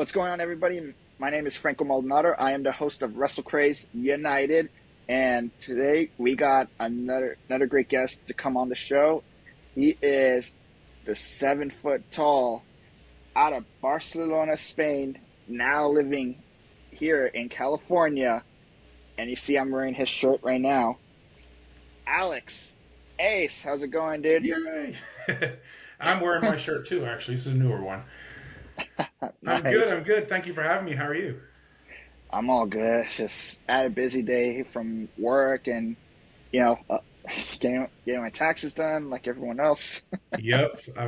What's going on, everybody? My name is Franco Maldonado. I am the host of Wrestle Craze United, and today we got another great guest to come on the show. He is the 7 foot tall, out of Barcelona, Spain, now living here in California. And you see, I'm wearing his shirt right now. Alex, Ace, how's it going, dude? Yay! I'm wearing my shirt too, actually. This is a newer one. I'm good. Nice. I'm good. Thank you for having me. How are you? I'm all good. Just had a busy day from work and, you know, uh, getting my taxes done like everyone else. Yep. I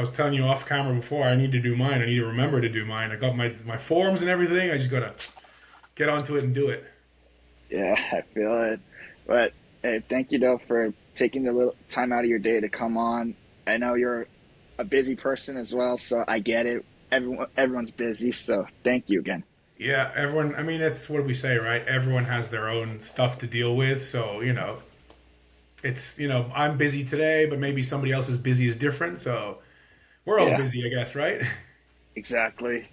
was telling you off camera before. I need to do mine. I need to remember to do mine. I got my forms and everything. I just gotta get onto it and do it. Yeah, I feel it. But hey, thank you though for taking the little time out of your day to come on. I know you're a busy person as well, so I get it. Everyone's busy, so thank you again. Yeah. Everyone. I mean, it's what we say, right? Everyone has their own stuff to deal with. So it's I'm busy today, but maybe somebody else's busy is different. So we're all Yeah, busy, I guess, right? exactly.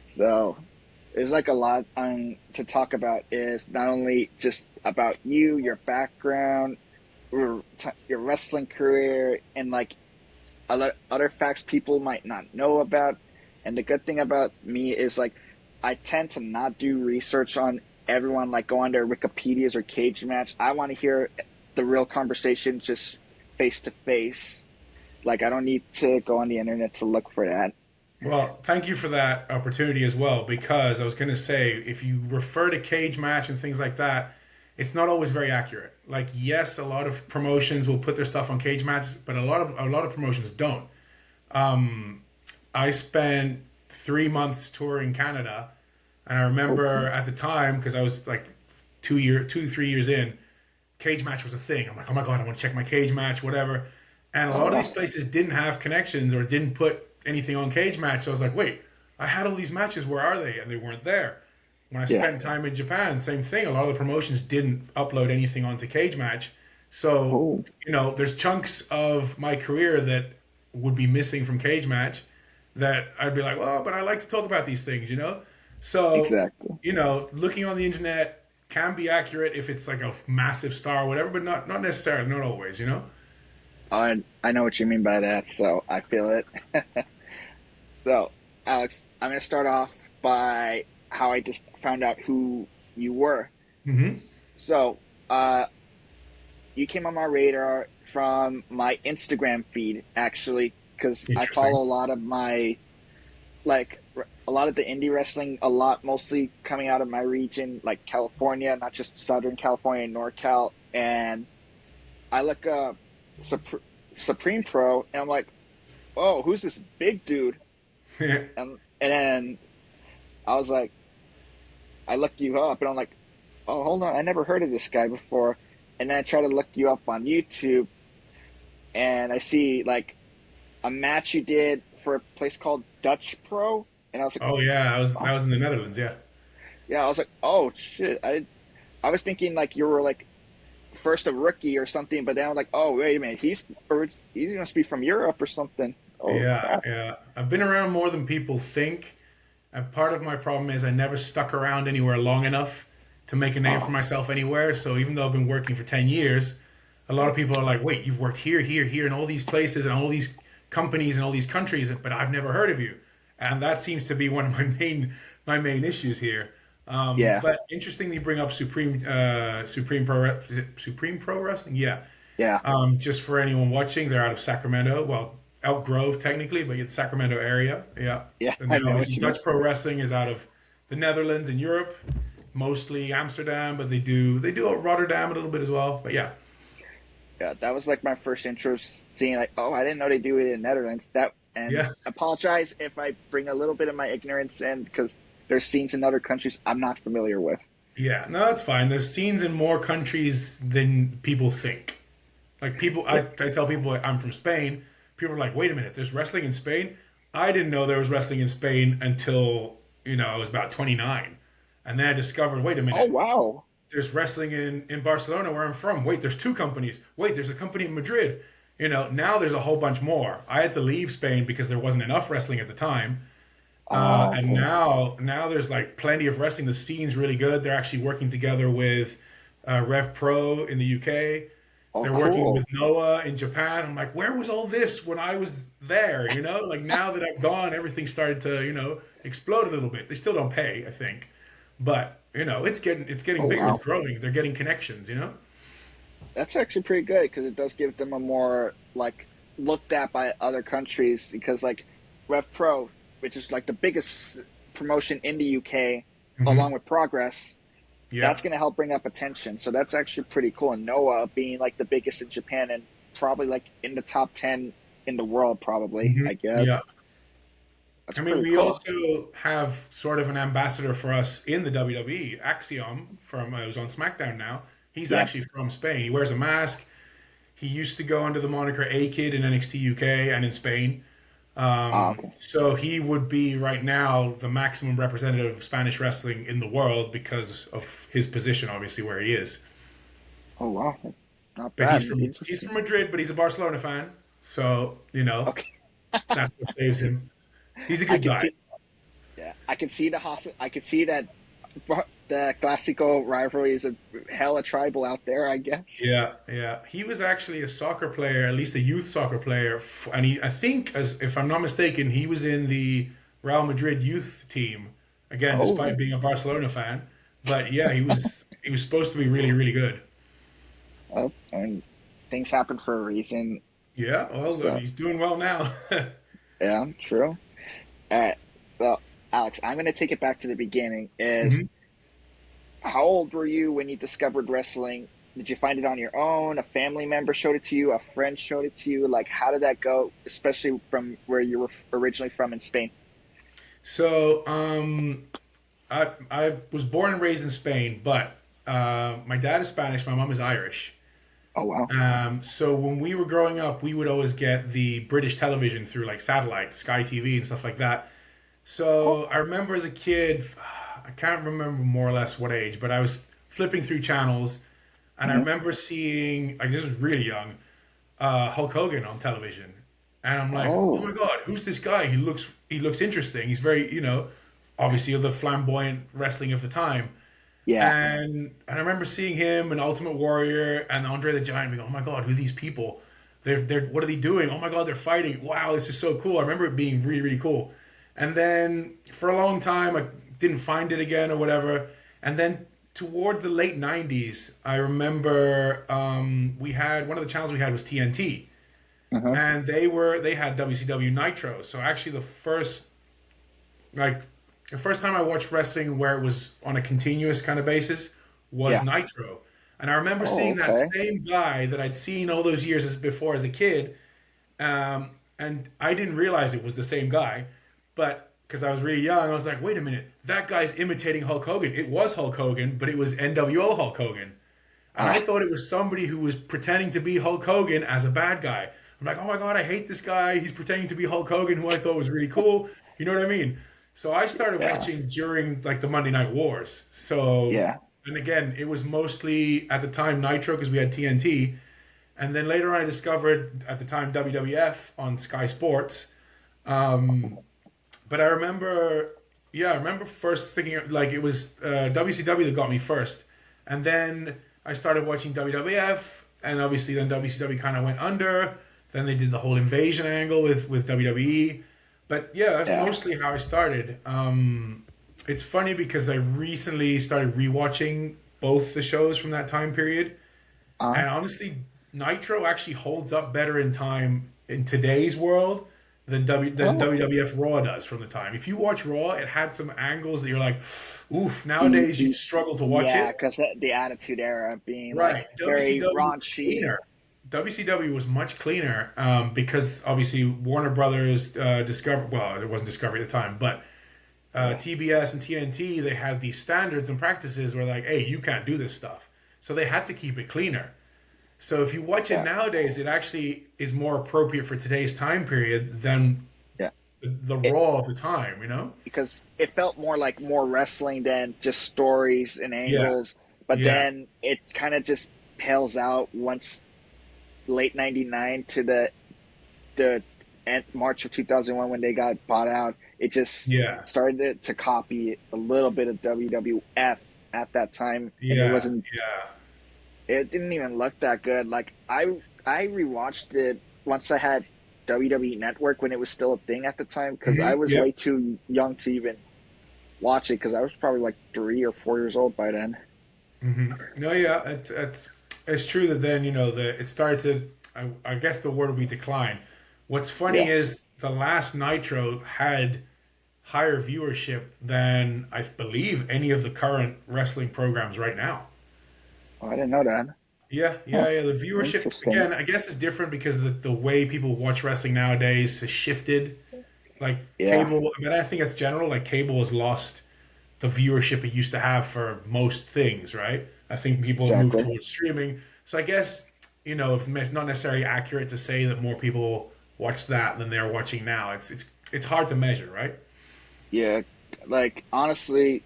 So there's like a lot to talk about. Is not only just about you, your background, your wrestling career, and like other facts people might not know about. And the good thing about me is like I tend to not do research on everyone, like go on their Wikipedias or cage match. I want to hear the real conversation just face to face. Like I don't need to go on the internet to look for that. Well, thank you for that opportunity as well, because I was going to say, if you refer to cage match and things like that, it's not always very accurate. Like, yes, a lot of promotions will put their stuff on cage matches, but a lot of promotions don't. Um, I spent 3 months touring Canada, and I Oh, remember at the time, because I was like 3 years in, cage match was a thing. I'm like, oh my god, I want to check my cage match, whatever. And a oh lot of these wow. places didn't have connections or didn't put anything on cage match. So I was like, wait, I had all these matches. Where are they? And they weren't there. When I Yeah. spent time in Japan, same thing. A lot of the promotions didn't upload anything onto cage match. So Oh, there's chunks of my career that would be missing from cage match that I'd be like, well, but I like to talk about these things. So, exactly. looking on the internet can be accurate if it's like a massive star or whatever, but not necessarily, not always. I know what you mean by that, so I feel it. So, Alex, I'm going to start off by how I just found out who you were. Hmm. So, uh, you came on my radar from my Instagram feed, actually, because I Interesting. follow a lot of a lot of the indie wrestling, a lot mostly coming out of my region, like California, not just Southern California, NorCal. And I look up Sup- Supreme Pro, and I'm like, oh, who's this big dude? And then I was like, I looked you up, and I'm like, oh, hold on, I never heard of this guy before. And then I try to look you up on YouTube, and I see like a match you did for a place called Dutch Pro, and I was like, Oh yeah, I was oh, that was in the Netherlands. Yeah. yeah, I was like, oh shit, I was thinking like you were like first a rookie or something, but then I was like, oh wait a minute, he must be from Europe or something. Oh Yeah, crap. yeah. I've been around more than people think. And part of my problem is I never stuck around anywhere long enough to make a name for Oh myself anywhere. So even though I've been working for 10 years, a lot of people are like, wait, you've worked here, here, here, and all these places and all these companies and all these countries, but I've never heard of you. And that seems to be one of my main issues here. yeah, But interestingly, you bring up Supreme is it Supreme Pro Wrestling? Yeah. yeah, Just for anyone watching, they're out of Sacramento. Well, Elk Grove technically, but it's Sacramento area. Yeah. yeah. And I then know obviously what you mean. Dutch Pro Wrestling is out of the Netherlands and Europe, mostly Amsterdam, but they do Rotterdam a little bit as well. But yeah. Yeah, that was like my first intro seeing like, oh, I didn't know they do it in Netherlands. That and Yeah. apologize if I bring a little bit of my ignorance in because there's scenes in other countries I'm not familiar with. Yeah. No, that's fine. There's scenes in more countries than people think. Like people, Yeah. I tell people like, I'm from Spain. People are like, wait a minute, there's wrestling in Spain. I didn't know there was wrestling in Spain until I was about 29, and then I discovered, wait a Oh minute, wow. there's wrestling in Barcelona where I'm from. Wait, there's two companies. Wait, there's a company in Madrid. Now there's a whole bunch more. I had to leave Spain because there wasn't enough wrestling at the time, And Okay. now there's like plenty of wrestling. The scene's really good. They're actually working together with Rev Pro in the UK. Oh, They're working with cool. Noah in Japan. I'm like, where was all this when I was there? You know, like now that I'm gone, everything started to, explode a little bit. They still don't pay, I think, but it's getting Oh, bigger. It's wow. growing. They're getting connections. That's actually pretty good because it does give them a more like looked at by other countries because like Rev Pro, which is like the biggest promotion in the UK, along Hmm. with Progress, Yeah. that's going to help bring up attention. So that's actually pretty cool. And Noah being like the biggest in Japan and probably like in the top 10 in the world, probably, Hmm. I guess. Yeah. That's I mean, pretty we cool. also have sort of an ambassador for us in the WWE, Axiom, from who's on SmackDown now. He's Yeah. actually from Spain. He wears a mask. He used to go under the moniker A Kid in NXT UK and in Spain. Okay. So he would be right now the maximum representative of Spanish wrestling in the world because of his position, obviously, where he is. Oh, wow. Not But he's bad. from Interesting. Madrid, but he's a Barcelona fan. So Okay. that's what saves him. He's a I good can guy. see, yeah, I can see I can see that the Classico rivalry is a hella tribal out there, I guess. Yeah, yeah. He was actually a soccer player, at least a youth soccer player, and I think, as if I'm not mistaken, he was in the Real Madrid youth team. Again, despite Oh, being a Barcelona fan, but yeah, he was supposed to be really, really good. oh, and things happen for a reason. Yeah, well, So, he's doing well now. yeah, true. All right. So, Alex, I'm going to take it back to the beginning. Is Hmm. how old were you when you discovered wrestling? Did you find it on your own? A family member showed it to you? A friend showed it to you? Like, how did that go, especially from where you were originally from in Spain? So, I was born and raised in Spain, but my dad is Spanish, my mom is Irish. Oh, wow. So when we were growing up, we would always get the British television through like satellite, Sky TV, and stuff like that. Oh, So I remember as a kid, I can't remember more or less what age, but I was flipping through channels, and I hmm, remember seeing, like, this was really young, Hulk Hogan on television, and I'm like, oh oh, my god, who's this guy? He looks interesting. He's very, obviously the flamboyant wrestling of the time. yeah. And I remember seeing him and Ultimate Warrior and Andre the Giant. Being, oh my god, who are these people? They're what are they doing? Oh my god, they're fighting! Wow, this is so cool. I remember it being really, really cool. And then for a long time, I didn't find it again or whatever. And then towards the late '90s, I remember we had one of the channels we had was TNT, Uh-huh. and they had WCW Nitro. So actually, like the first time I watched wrestling where it was on a continuous kind of basis was Yeah. Nitro. And I remember Oh, seeing that okay. same guy that I'd seen all those years before as a kid, and I didn't realize it was the same guy, but because I was really young, I was like, wait a minute, that guy's imitating Hulk Hogan. It was Hulk Hogan, but it was NWO Hulk Hogan. And I Ah, thought it was somebody who was pretending to be Hulk Hogan as a bad guy. I'm like, oh my god, I hate this guy. He's pretending to be Hulk Hogan, who I thought was really cool. You know what I mean? So I started yeah. watching during like the Monday Night Wars. So, Yeah. and again, it was mostly at the time Nitro because we had TNT, and then later on I discovered at the time WWF on Sky Sports. But I remember, yeah, I remember first thinking like it was WCW that got me first, and then I started watching WWF, and obviously then WCW kind of went under. Then they did the whole invasion angle with WWE, but yeah, that's Yeah. mostly how I started. It's funny because I recently started rewatching both the shows from that time period, Uh, and honestly, Nitro actually holds up better in time in today's world than oh, WWF Raw does from the time. If you watch Raw, it had some angles that you're like, oof. e Nowadays, you'd e struggle to watch yeah, it. because the Attitude Era being like Right. very WCW was raunchy. cleaner. WCW was much cleaner because obviously Warner Brothers discovered. Well, it wasn't Discovery at the time, but Yeah. TBS and TNT, they had these standards and practices where like, hey, you can't do this stuff. So they had to keep it cleaner. So if you watch it Yeah. nowadays, it actually is more appropriate for today's time period than Yeah. the It Raw of the time, you know? because it felt more like more wrestling than just stories and Yeah, angles. But yeah, then it kind of just pales out once late '99 to the end, March of 2001 when they got bought out. It just Yeah, started to copy a little bit of WWF at that time, and yeah, yeah. it didn't even look that good. Like I rewatched it once I had WWE Network when it was still a thing at the time because I was Yep. way too young to even watch it because I was probably like 3 or 4 years old by then. No, yeah, it's true that then it started to. I guess the word would be decline. What's funny Yeah, is the last Nitro had higher viewership than I believe any of the current wrestling programs right now. oh, I didn't know that. Yeah, Huh, yeah, yeah. The viewership interesting. again, I guess, is different because the way people watch wrestling nowadays has shifted. Like Yeah, cable, I mean, I think it's general. Like cable has lost the viewership it used to have for most things, right? I think people have moved exactly. towards streaming. So I guess, it's not necessarily accurate to say that more people watch that than they're watching now. It's hard to measure, right? Yeah, like honestly,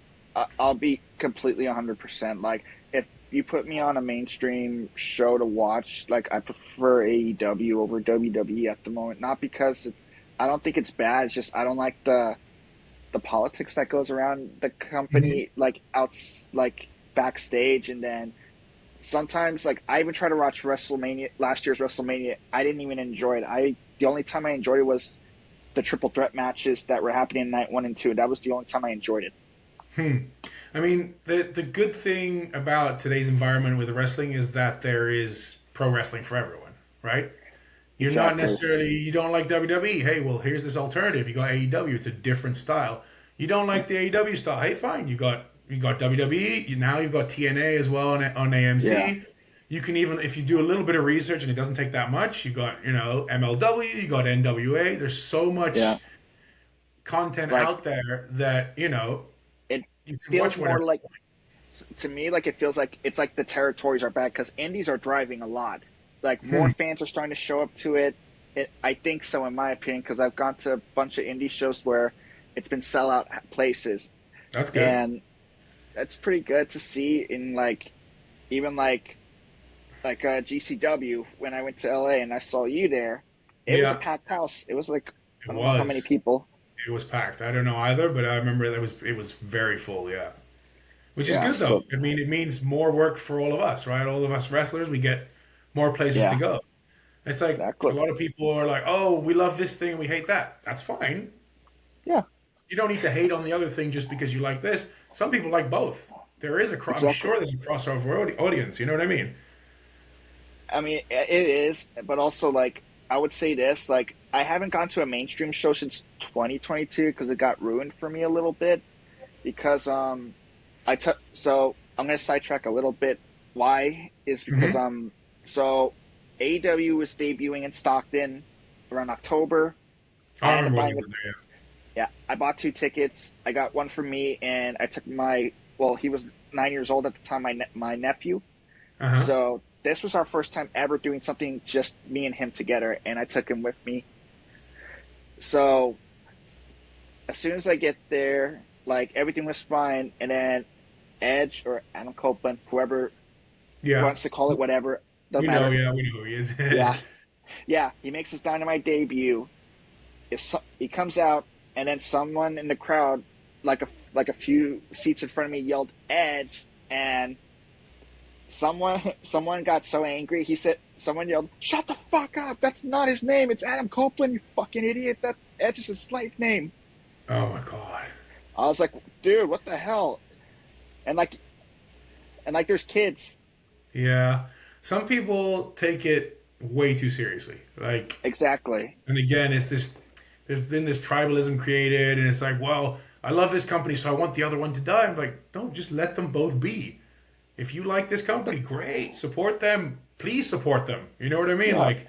I'll be completely 100%. Like if you put me on a mainstream show to watch, like I prefer AEW over WWE at the moment. Not because I don't think it's bad. It's just I don't like the politics that goes around the Hmm. company, like like backstage, and then sometimes like I even try to watch WrestleMania, last year's WrestleMania. I didn't even enjoy it. I The only time I enjoyed it was the triple threat matches that were happening in night 1 and 2. That was the only time I enjoyed it. Hmm. I mean, the good thing about today's environment with wrestling is that there is pro wrestling for everyone, right? Exactly. You don't like WWE. Hey, well, here's this alternative. You got AEW. It's a different style. You don't like the AEW style. Hey, fine. You got WWE. Now you've got TNA as well on Yeah. AMC. You can even if you do a little bit of research and it doesn't take that much. You got MLW. You got NWA. There's so Yeah. much content Like out there that it you can feels watch more whatever. like, to me, like it feels like it's like the territories are bad because indies are driving a lot. Like more Hmm. fans are starting to show up to it. I think so, in my opinion, because I've gone to a bunch of indie shows where it's been sellout places, That's good. and that's pretty good to see. In like even like GCW when I went to LA and I saw you there, it was a Yeah, packed house. It was like I it don't know how many was. people. It was packed. I don't know either, but I remember that it was very full. Yeah. Which is Yeah. good though. So I mean, it means more work for all of us, right? All of us wrestlers, we get more places to yeah, go. It's like a exactly. lot of people are like, "Oh, we love this thing, we hate that." That's fine. Yeah, You don't need to hate on the other thing just because you like this. Some people like both. I'm exactly. sure there's a crossover audience. You know what I mean? I mean, it is, but also like I would say this: like I haven't gone to a mainstream show since 2022 because it got ruined for me a little bit. Because I took so I'm gonna sidetrack a little bit. Why is because Hmm. so AEW was debuting in Stockton around October. I I ended up remember when you buying were there. yeah, I bought 2 tickets. I got one for me, and I took my well, he was 9 years old at the time. My nephew. Uh huh. So this was our first time ever doing something just me and him together, and I took him with me. So as soon as I get there, like everything was fine, and then Edge or Adam Copeland, whoever Yeah. wants to call it whatever, doesn't We know. matter. Yeah, we know who he is. Yeah, yeah, he makes his Dynamite debut. He comes out, and then someone in the crowd, like a few seats in front of me, yelled Edge, and someone got so angry. He said someone yelled, "Shut the fuck up! That's not his name. It's Adam Copeland. You fucking idiot. That's Edge's slave name." Oh my god. I was like, "Dude, what the hell?" And like, there's kids. Yeah. Some people take it way too seriously. Like, Exactly. and again, there's been this tribalism created, and it's like, well, I love this company, so I want the other one to die. I'm like, no, just let them both be. If you like this company, great. Support them. Please support them. You know what I mean? Yeah. Like,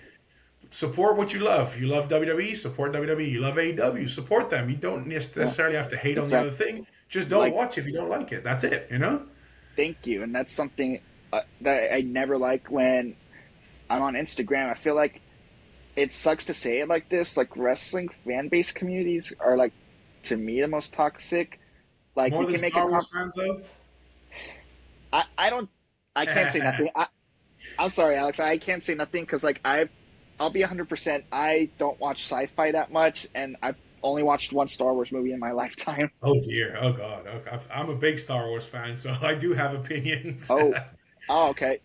support what you love. You love WWE, support WWE. You love AEW, support them. You don't Yeah. necessarily have to hate on the other Exactly. thing. Just don't Like, watch if you don't like it. That's it, you know? thank you. And that's something that I never like when I'm on Instagram. I feel like it sucks to say it like this. Like, wrestling fan base communities are like, to me, the most toxic. Like, More you than can make a Star Wars fans, though? I don't. I can't say nothing. I'm sorry, Alex. I can't say nothing because like I'll be 100%. I don't watch sci-fi that much, and only watched one Star Wars movie in my lifetime. Oh dear. Oh God. Oh, I'm a big Star Wars fan, so I do have opinions. Oh, oh, okay.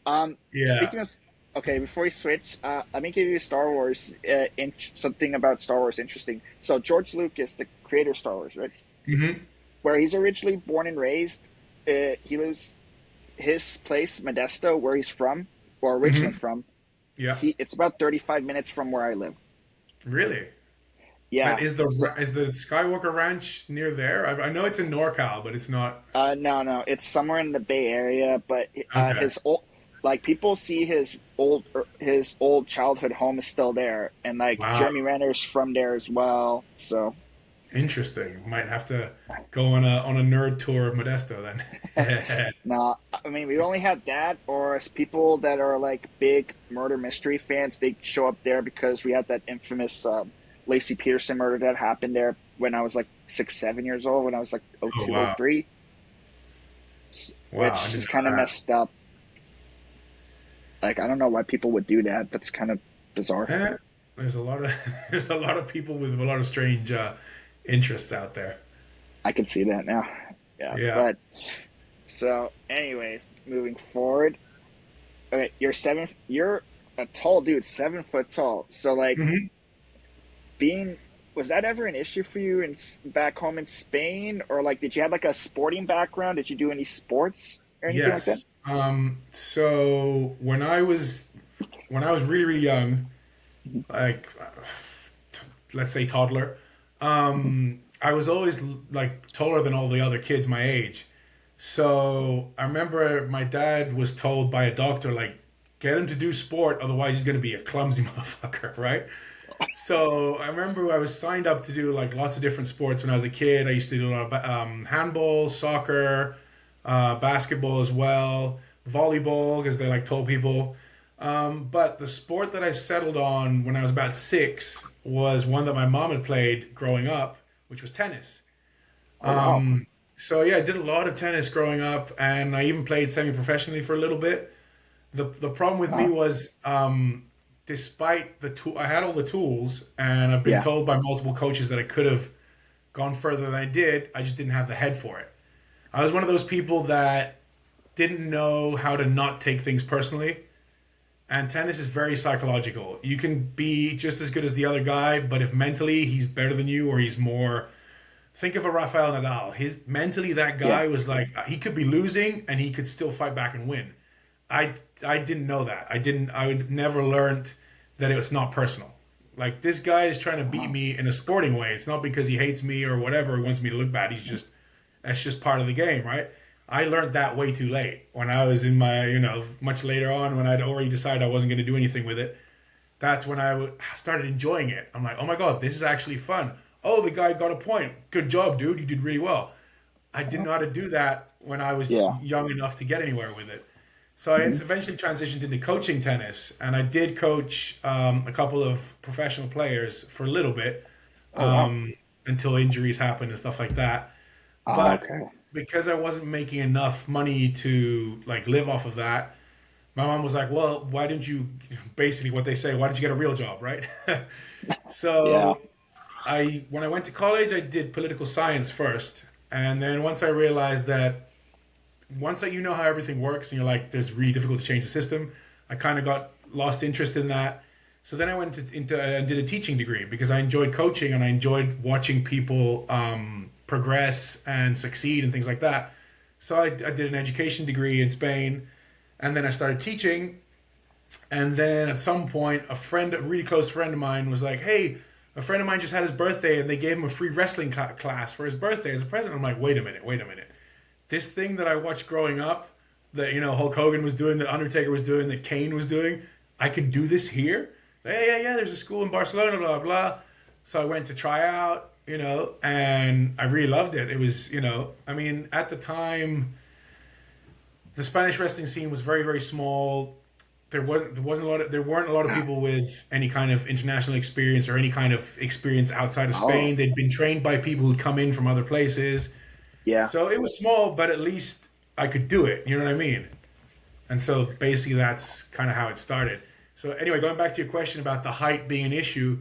Yeah. Speaking of, okay, before we switch, let me give you Star Wars, something about Star Wars interesting. So George Lucas, the creator of Star Wars, right? Hmm. Where he's originally born and raised, he lives his place, Modesto, where he's from, or originally Hmm. from. Yeah. It's about 35 minutes from where I live. Really? And Yeah. So, is the Skywalker Ranch near there? I know it's in NorCal, but it's not. no, no, it's somewhere in the Bay Area, but Okay. his old, like people see his old childhood home is still there, and like Wow. Jeremy Renner's from there as well. So, Interesting. Might have to go on a nerd tour of Modesto then. no, I mean we only had that, or as people that are like big murder mystery fans, they show up there because we had that infamous Lacey Peterson murder that happened there when I was like 6, 7 years old, when I was like oh Oh two oh wow. three, Wow, I which didn't is kind of know messed up. Like I don't know why people would do that. That's kind of bizarre. that. There's a lot of there's a lot of people with a lot of strange interests out there. I can see that now. Yeah, Yeah. but so, anyways, moving forward. Okay, You're a tall dude, 7 foot tall. So, like, Hmm. being was that ever an issue for you in back home in Spain, or like, did you have like a sporting background? Did you do any sports or anything like that? Yes. So when I was really really young, like let's say toddler, I was always like taller than all the other kids my age. So I remember my dad was told by a doctor like, get him to do sport, otherwise he's gonna be a clumsy motherfucker, right? So I remember I was signed up to do like lots of different sports when I was a kid. I used to do a lot of handball, soccer, basketball as well, volleyball, because they like tall people. But the sport that I settled on when I was about six was one that my mom had played growing up, which was tennis. Oh wow. So yeah, I did a lot of tennis growing up, and I even played semi-professionally for a little bit. The problem with me Wow. was, despite the tool, I had all the tools, and I've been Yeah. told by multiple coaches that I could have gone further than I did. I just didn't have the head for it. I was one of those people that didn't know how to not take things personally. And tennis is very psychological. You can be just as good as the other guy, but if mentally he's better than you or he's more, think of a Rafael Nadal. His mentally that Yeah. guy was like he could be losing and he could still fight back and win. I I didn't know that. I would never learned that it was not personal. Like this guy is trying to beat Wow. me in a sporting way. It's not because he hates me or whatever, he wants me to look bad. He's just that's just part of the game, right? I learned that way too late. When I was in my, much later on when I'd already decided I wasn't going to do anything with it. That's when started enjoying it. I'm like, oh my God, this is actually fun. Oh, the guy got a point. Good job, dude. You did really well. I didn't know how to do that when I was Yeah. young enough to get anywhere with it. So I Hmm. eventually transitioned into coaching tennis, and I did coach a couple of professional players for a little bit Oh wow. until injuries happened and stuff like that. Oh, But okay. because I wasn't making enough money to like live off of that, my mom was like, "Well, why didn't you?" Basically, what they say, "Why didn't you get a real job?" Right? Yeah. So when I went to college, I did political science first, and then once I realized that once that you know how everything works, and you're like, there's really difficult to change the system. I kind of got lost interest in that. So then I went into and did a teaching degree because I enjoyed coaching and I enjoyed watching people progress and succeed and things like that. So I did an education degree in Spain, and then I started teaching. And then at some point, a really close friend of mine, was like, "Hey, a friend of mine just had his birthday, and they gave him a free wrestling class for his birthday as a present." I'm like, "Wait a minute, wait a minute. This thing that I watched growing up, that Hulk Hogan was doing, that Undertaker was doing, that Kane was doing, I can do this here." Yeah, yeah, yeah. There's a school in Barcelona, blah blah. So I went to try out, and I really loved it. It was, I mean, at the time, the Spanish wrestling scene was very, very small. There weren't a lot of people with any kind of international experience or any kind of experience outside of Oh, Spain. They'd been trained by people who'd come in from other places. yeah. So it was small, but at least I could do it. You know what I mean? And so basically that's kind of how it started. So anyway, going back to your question about the height being an issue,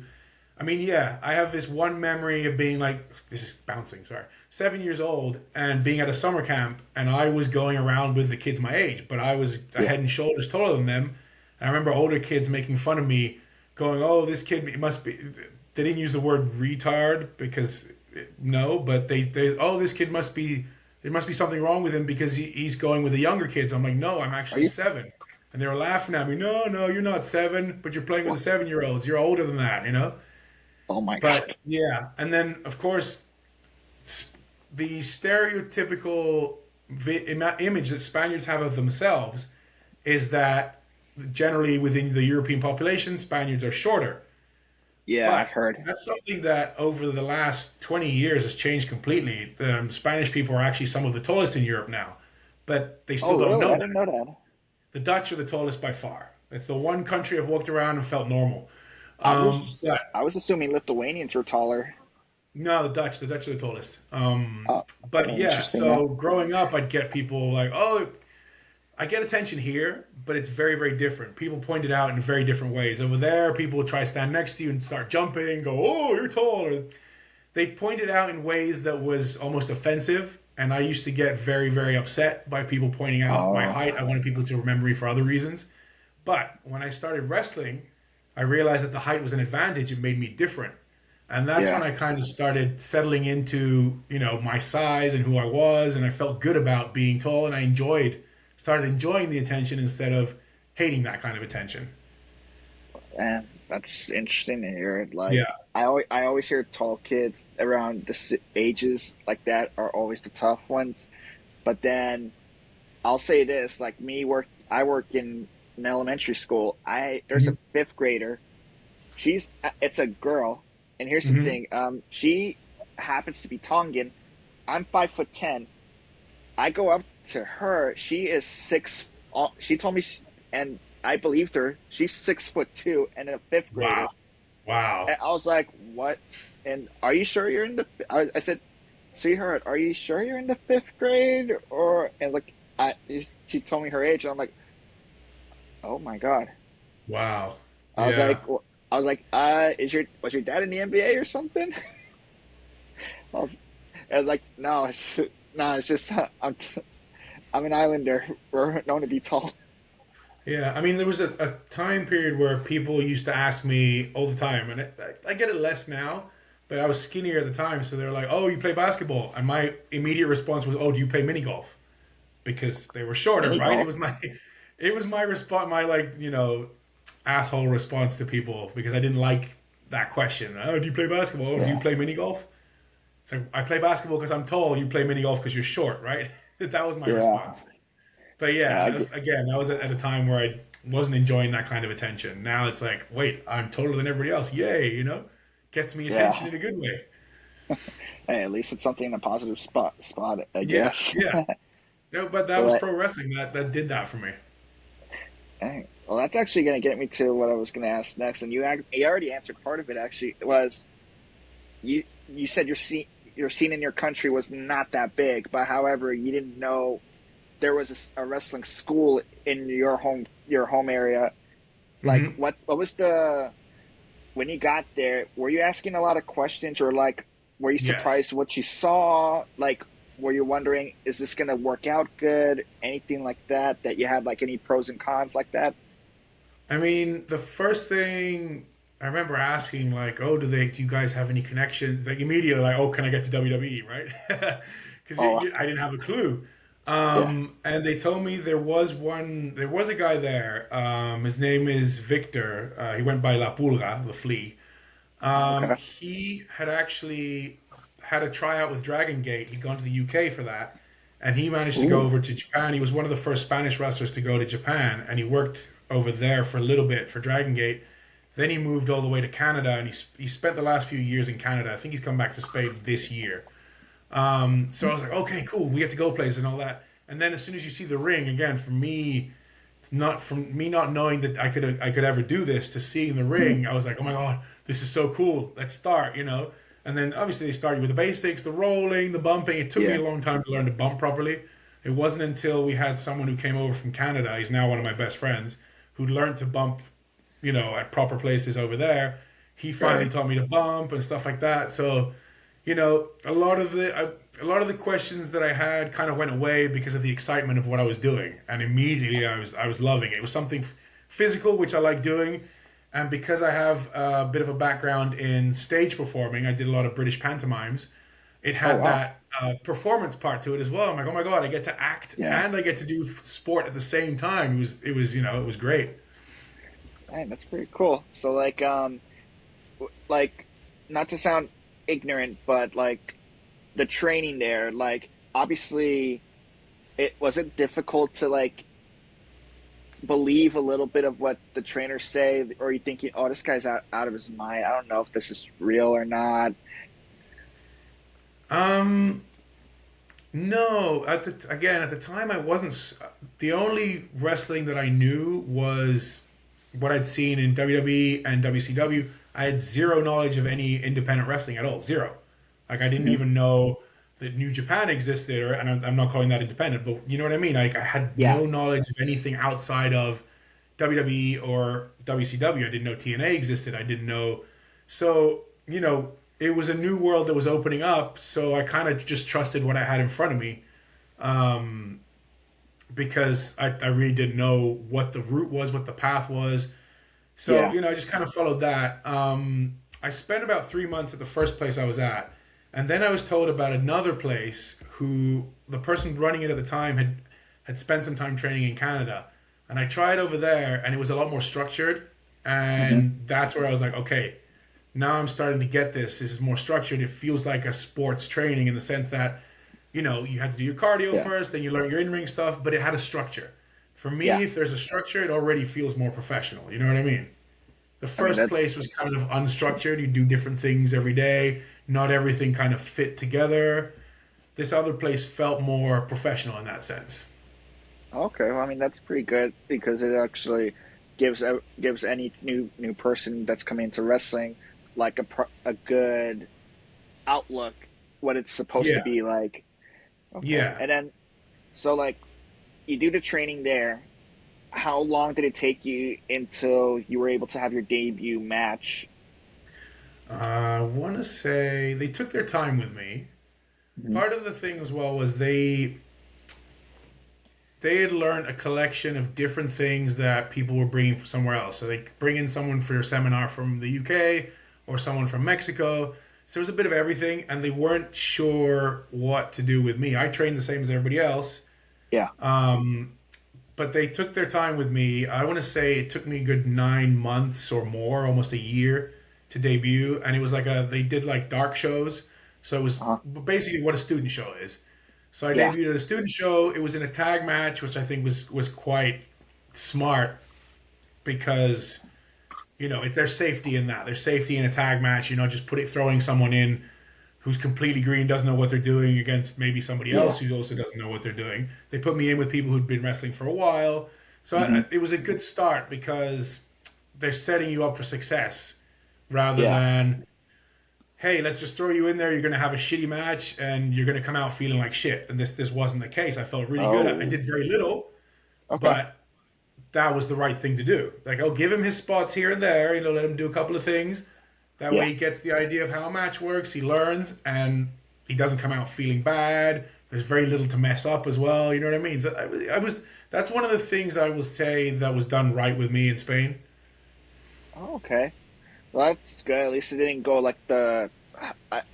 I mean, yeah, I have this one memory of being like, this is bouncing, sorry, 7 years old and being at a summer camp, and I was going around with the kids my age, but I was a Yeah. head and shoulders taller than them. And I remember older kids making fun of me, going, "Oh, this kid must be." They didn't use the word retard because no, but oh, this kid must be. There must be something wrong with him because he's going with the younger kids. I'm like, no, I'm Are actually you? 7. And they were laughing at me. No, no, you're not 7, but you're playing with What? the 7-year-olds. You're older than that, you know? Oh my But God. yeah, and then of course the stereotypical image that Spaniards have of themselves is that generally within the European population, Spaniards are shorter. Yeah, I've But heard. that's something that over the last 20 years has changed completely. The Spanish people are actually some of the tallest in Europe now, but they still Oh, don't really? know I that. didn't know that. The Dutch are the tallest by far. It's the one country I've walked around and felt normal. I But was assuming Lithuanians were taller. no, the Dutch are the tallest. Oh, But yeah, interesting. Yeah. so growing up, I'd get people like, oh, I get attention here, but it's very, very different. People point it out in very different ways. Over there, people would try to stand next to you and start jumping, go, oh, you're tall. Or they point it out in ways that was almost offensive. And I used to get very, very upset by people pointing out my Oh, height. I wanted people to remember me for other reasons. But when I started wrestling, I realized that the height was an advantage. It made me different. And that's when yeah. I kind of started settling into, my size and who I was. And I felt good about being tall. And started enjoying the attention instead of hating that kind of attention. And that's interesting to hear. Like, Yeah. I always hear tall kids around ages like that are always the tough ones. But then I'll say this, like I work in an elementary school. I There's a Hmm. fifth grader. It's a girl, and here's the Hmm. thing. She happens to be Tongan. I'm 5'10". I go up to her. She is six. She told me, and I believed her. She's 6'2" and a fifth Wow. grader. Wow. And I was like, "What?" And are you sure you're in the? I said, "Sweetheart, are you sure you're in the fifth grade?" Or and like, I she told me her age, and I'm like, "Oh my God." Wow. I was Yeah. like, was your dad in the NBA or something?" I was, I was like, "No, no, it's just I'm an islander. We're known to be tall." Yeah. I mean, there was a time period where people used to ask me all the time, and I get it less now, but I was skinnier at the time. So they're like, oh, you play basketball? And my immediate response was, oh, do you play mini golf? Because they were shorter, Mini right? golf. It was my response, my like, asshole response to people because I didn't like that question. Oh, do you play basketball? Do you Yeah, play mini golf? So I play basketball because I'm tall. You play mini golf because you're short, right? That was my yeah, response. But yeah. yeah, again, that was at a time where I wasn't enjoying that kind of attention. Now it's like, wait, I'm taller than everybody else. Yay, gets me attention Yeah. in a good way. Hey, at least it's something in a positive spot, I Yeah, guess. yeah. No, but that was But pro wrestling that did that for me. dang, well, that's actually going to get me to what I was going to ask next, and you already answered part of it. Actually, it was you said your scene in your country was not that big, but however, you didn't know there was a wrestling school in your home area. Like, Hmm. what was the when you got there? Were you asking a lot of questions, or like were you Yes. surprised what you saw? Like, were you wondering, is this going to work out good? Anything like that? That you had like any pros and cons like that? I mean, the first thing I remember asking, like, "Oh, do you guys have any connections?" Like immediately, like, "Oh, can I get to WWE?" Right? Because Oh, I didn't have a clue. yeah. And they told me there was a guy there. His name is Victor. He went by La Pulga, the Flea. Okay. He had actually had a tryout with Dragon Gate. He'd gone to the UK for that, and he managed to go Ooh. over to Japan. He was one of the first Spanish wrestlers to go to Japan, and he worked over there for a little bit for Dragon Gate. Then he moved all the way to Canada, and he spent the last few years in Canada. I think he's come back to Spain this year. So I was like, okay, cool. We get to go places and all that. And then as soon as you see the ring, again, not knowing that I could ever do this to seeing the ring, I was like, oh my god, this is so cool. Let's start. And then obviously they started with the basics, the rolling, the bumping. It took me Yeah. a long time to learn to bump properly. It wasn't until we had someone who came over from Canada. He's now one of my best friends who learned to bump, at proper places over there. he finally Right. taught me to bump and stuff like that. So, a lot of the questions that I had kind of went away because of the excitement of what I was doing, and immediately I was loving it. It was something physical, which I like doing, and because I have a bit of a background in stage performing, I did a lot of British pantomimes. It Oh had wow. that performance part to it as well. I'm like, oh my god, I get to act Yeah. and I get to do sport at the same time. It was great. Man, that's pretty cool. So like not to sound ignorant, but like the training there, like obviously it was it difficult to like believe a little bit of what the trainers say, or are you thinking, oh, this guy's out of his mind. I don't know if this is real or not. Um, No, at the time I wasn't. The only wrestling that I knew was what I'd seen in WWE and WCW. I had zero knowledge of any independent wrestling at all. Zero. Like I didn't Hmm. even know that New Japan existed, and I'm not calling that independent, but you know what I mean. Like I had Yeah. no knowledge of anything outside of WWE or WCW. I didn't know TNA existed. I didn't know. So, it was a new world that was opening up. So I kind of just trusted what I had in front of me, because I really didn't know what the route was, what the path was. So, Yeah. I just kind of followed that. I spent about 3 months at the first place I was at. And then I was told about another place who the person running it at the time had spent some time training in Canada. And I tried over there and it was a lot more structured. Hmm. And that's where I was like, okay, now I'm starting to get this. This is more structured. It feels like a sports training in the sense that, you had to do your cardio Yeah. first, then you learn your in ring stuff, but it had a structure. For Yeah. me, if there's a structure, it already feels more professional. You know what I mean? The I mean first that. place was kind of unstructured. You do different things every day. Not everything kind of fit together. This other place felt more professional in that sense. Okay. Well, I mean that's pretty good because it actually gives any new person that's coming into wrestling like a good outlook what it's supposed to Yeah, be like. Okay. yeah. And then so like you do the training there. How long did it take you until you were able to have your debut match? I want to say they took their time with me. Hmm. Part of the thing as well was they had learned a collection of different things that people were bringing from somewhere else. So they bring in someone for your seminar from the UK or someone from Mexico. So it was a bit of everything, and they weren't sure what to do with me. I trained the same as everybody else, Yeah. but they took their time with me. I want to say it took me a good 9 months or more, almost a year, to debut. And it was like they did like dark shows. So it was Uh-huh. basically what a student show is. So I Yeah. debuted at a student show. It was in a tag match, which I think was quite smart because there's safety in that. There's safety in a tag match. Just throwing someone in who's completely green, doesn't know what they're doing against maybe somebody Yeah. else who also doesn't know what they're doing. They put me in with people who'd been wrestling for a while, so Hmm. it was a good start because they're setting you up for success rather Yeah. than, hey, let's just throw you in there. You're going to have a shitty match and you're going to come out feeling like shit. And this wasn't the case. I felt really good. I Oh. did very little, Okay. but that was the right thing to do. Like, I'll give him his spots here and there. Let him do a couple of things. That way, Yeah. he gets the idea of how a match works. He learns, and he doesn't come out feeling bad. There's very little to mess up as well. You know what I mean? So I was. That's one of the things I will say that was done right with me in Spain. Oh, okay. Well, that's good. At least it didn't go like the.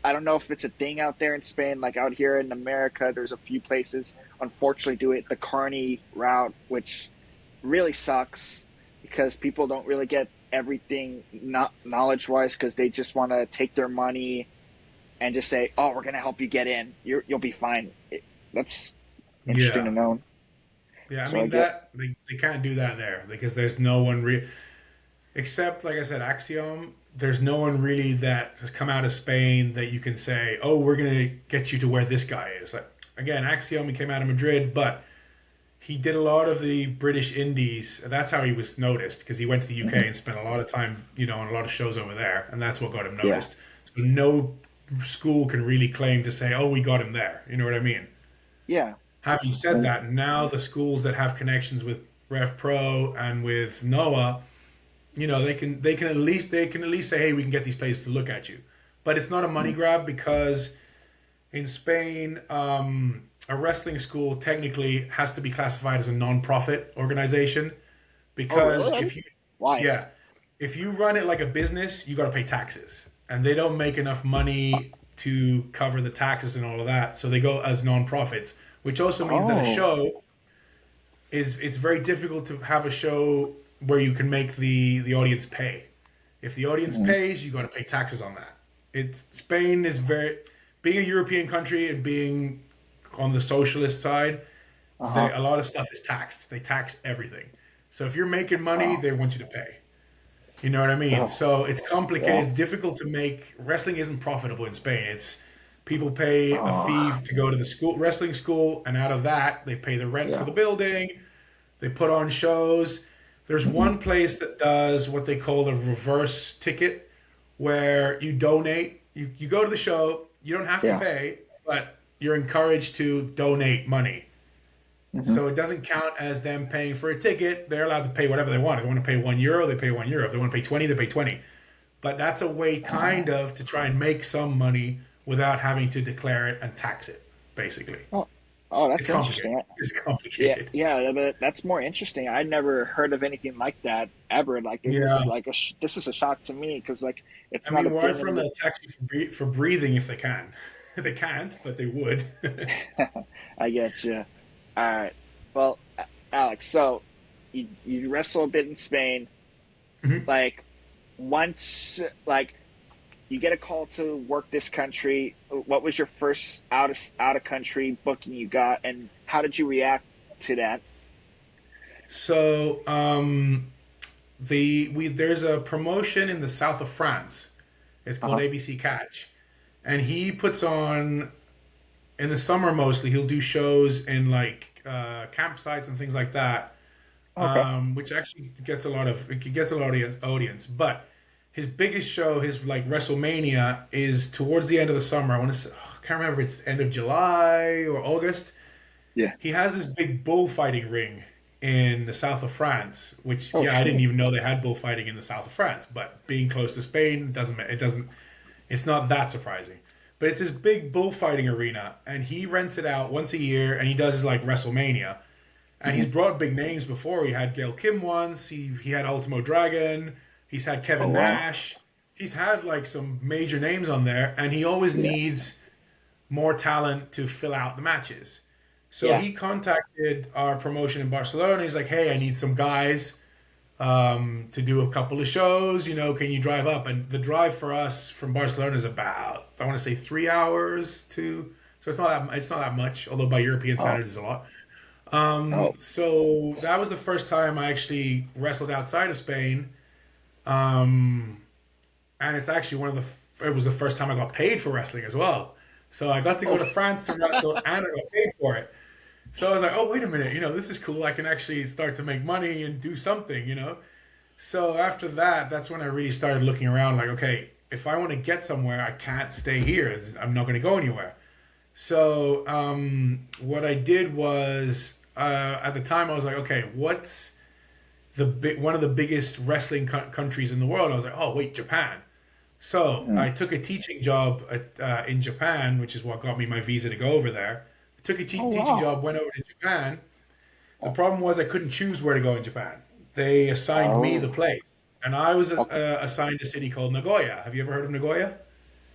I don't know if it's a thing out there in Spain. Like out here in America, there's a few places, unfortunately, do it the carny route, which really sucks because people don't really get everything not knowledge wise because they just want to take their money and just say, "Oh, we're gonna help you get in. You'll be fine." That's interesting to Yeah, know. yeah. I So I mean get. that they can't do that there because there's no one except, like I said, Axiom. There's no one really that has come out of Spain that you can say, "Oh, we're gonna get you to where this guy is." Like, again, Axiom, he came out of Madrid, but he did a lot of the British Indies. That's how he was noticed because he went to the UK Mhm. and spent a lot of time, on a lot of shows over there, and that's what got him Yeah. noticed. So no school can really claim to say, "Oh, we got him there." You know what I mean? Yeah. Having said that, now the schools that have connections with Rev Pro and with Noah, You know, they can at least say, hey, we can get these places to look at you, but it's not a money grab because in Spain, a wrestling school technically has to be classified as a non-profit organization Oh, because really? Why? yeah, if you run it like a business, you got to pay taxes, and they don't make enough money to cover the taxes and all of that, so they go as non-profits, which also means that a Oh. show is it's very difficult to have a show where you can make the audience pay. If the audience Mhm. pays, you got to pay taxes on that. It's Spain is very being a European country and being on the socialist side. Uh-huh. A lot of stuff is taxed. They tax everything. So if you're making money, Oh. they want you to pay. You know what I mean? Oh. So it's complicated. Yeah. It's difficult to make. Wrestling isn't profitable in Spain. It's people pay a Oh. fee to go to the school wrestling school, and out of that, they pay the rent for Yeah. the building. They put on shows. There's Hmm. one place that does what they call a reverse ticket, where you donate. You go to the show. You don't have to Yeah. pay, but you're encouraged to donate money. Hmm. So it doesn't count as them paying for a ticket. They're allowed to pay whatever they want. If they want to pay €1, they pay €1. If they want to pay 20, they pay 20. But that's a way, kind Oh. of, to try and make some money without having to declare it and tax it. Basically, Oh. Oh, it's that's complicated. interesting. It's Yeah, complicated. yeah, but that's more interesting. I never heard of anything like that ever. Like this is Yeah, like this is a shock to me because like it's I not a mean, where thing from in the. they'll tax you for breathing if they can. They can't, but they would. I get you. All right. Well, Alex, so you wrestle a bit in Spain. Mhm. Like once like you get a call to work this country, what was your first out of country booking you got, and how did you react to that? So, there's a promotion in the south of France. It's Uh called huh. ABC Catch, and he puts on in the summer mostly. He'll do shows in like campsites and things like that, Okay. which actually gets a lot of audience. But his biggest show, his like WrestleMania, is towards the end of the summer. I want to say, I can't remember if it's end of July or August. Yeah. He has this big bullfighting ring in the south of France, which Oh yeah, I didn't shit. even know they had bullfighting in the south of France. But being close to Spain doesn't it's not that surprising. But it's this big bullfighting arena, and he rents it out once a year, and he does like WrestleMania. And Hmm. he's brought big names before. He had Gail Kim once. He had Ultimo Dragon. He's had Oh Kevin wow. Nash. He's had like some major names on there, and he always Yeah. needs more talent to fill out the matches. So Yeah. he contacted our promotion in Barcelona. He's like, "Hey, I need some guys to do a couple of shows. You know, can you drive up?" And the drive for us from Barcelona is about, I want to say, 3 hours to. So it's not that much, although by European Oh. standards, it's a lot. Oh. So that was the first time I actually wrestled outside of Spain, um, and it's actually it was the first time I got paid for wrestling as well. So I got to go Oh. to France to wrestle, and I got paid for it. So I was like, oh, wait a minute, this is cool. I can actually start to make money and do something. So after that, that's when I really started looking around like, okay, if I want to get somewhere, I can't stay here. I'm not going to go anywhere. So what I did was, at the time, I was like, okay, what's one of the biggest wrestling countries in the world? I was like, oh, wait, Japan. So Mm. I took a teaching job in Japan, which is what got me my visa to go over there. I took a Oh teaching wow. job, went over to Japan. The Oh. problem was I couldn't choose where to go in Japan. They assigned me the Oh. place, and I was Okay. assigned a city called Nagoya. Have you ever heard of Nagoya?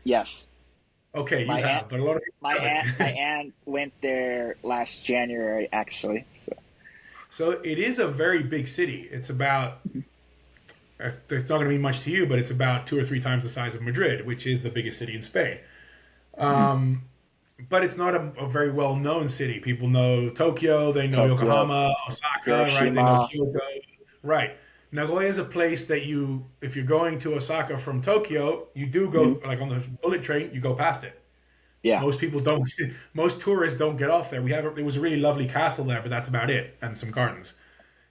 Yes. Okay, you My aunt. have, but a lot of My people aunt. My haven't. aunt went there last January, actually. So. So it is a very big city. It's about, there's not going to be much to you, but it's about two or three times the size of Madrid, which is the biggest city in Spain. Mhm. But it's not a very well known city. People know Tokyo, they know Tokyo, Yokohama, Osaka, right? They know Hiroshima. Kyoto, right? Nagoya is a place that if you're going to Osaka from Tokyo, you do Mhm. go, like on the bullet train, you go past it. Yeah. Most people don't, most tourists don't get off there. There was a really lovely castle there, but that's about it, and some gardens.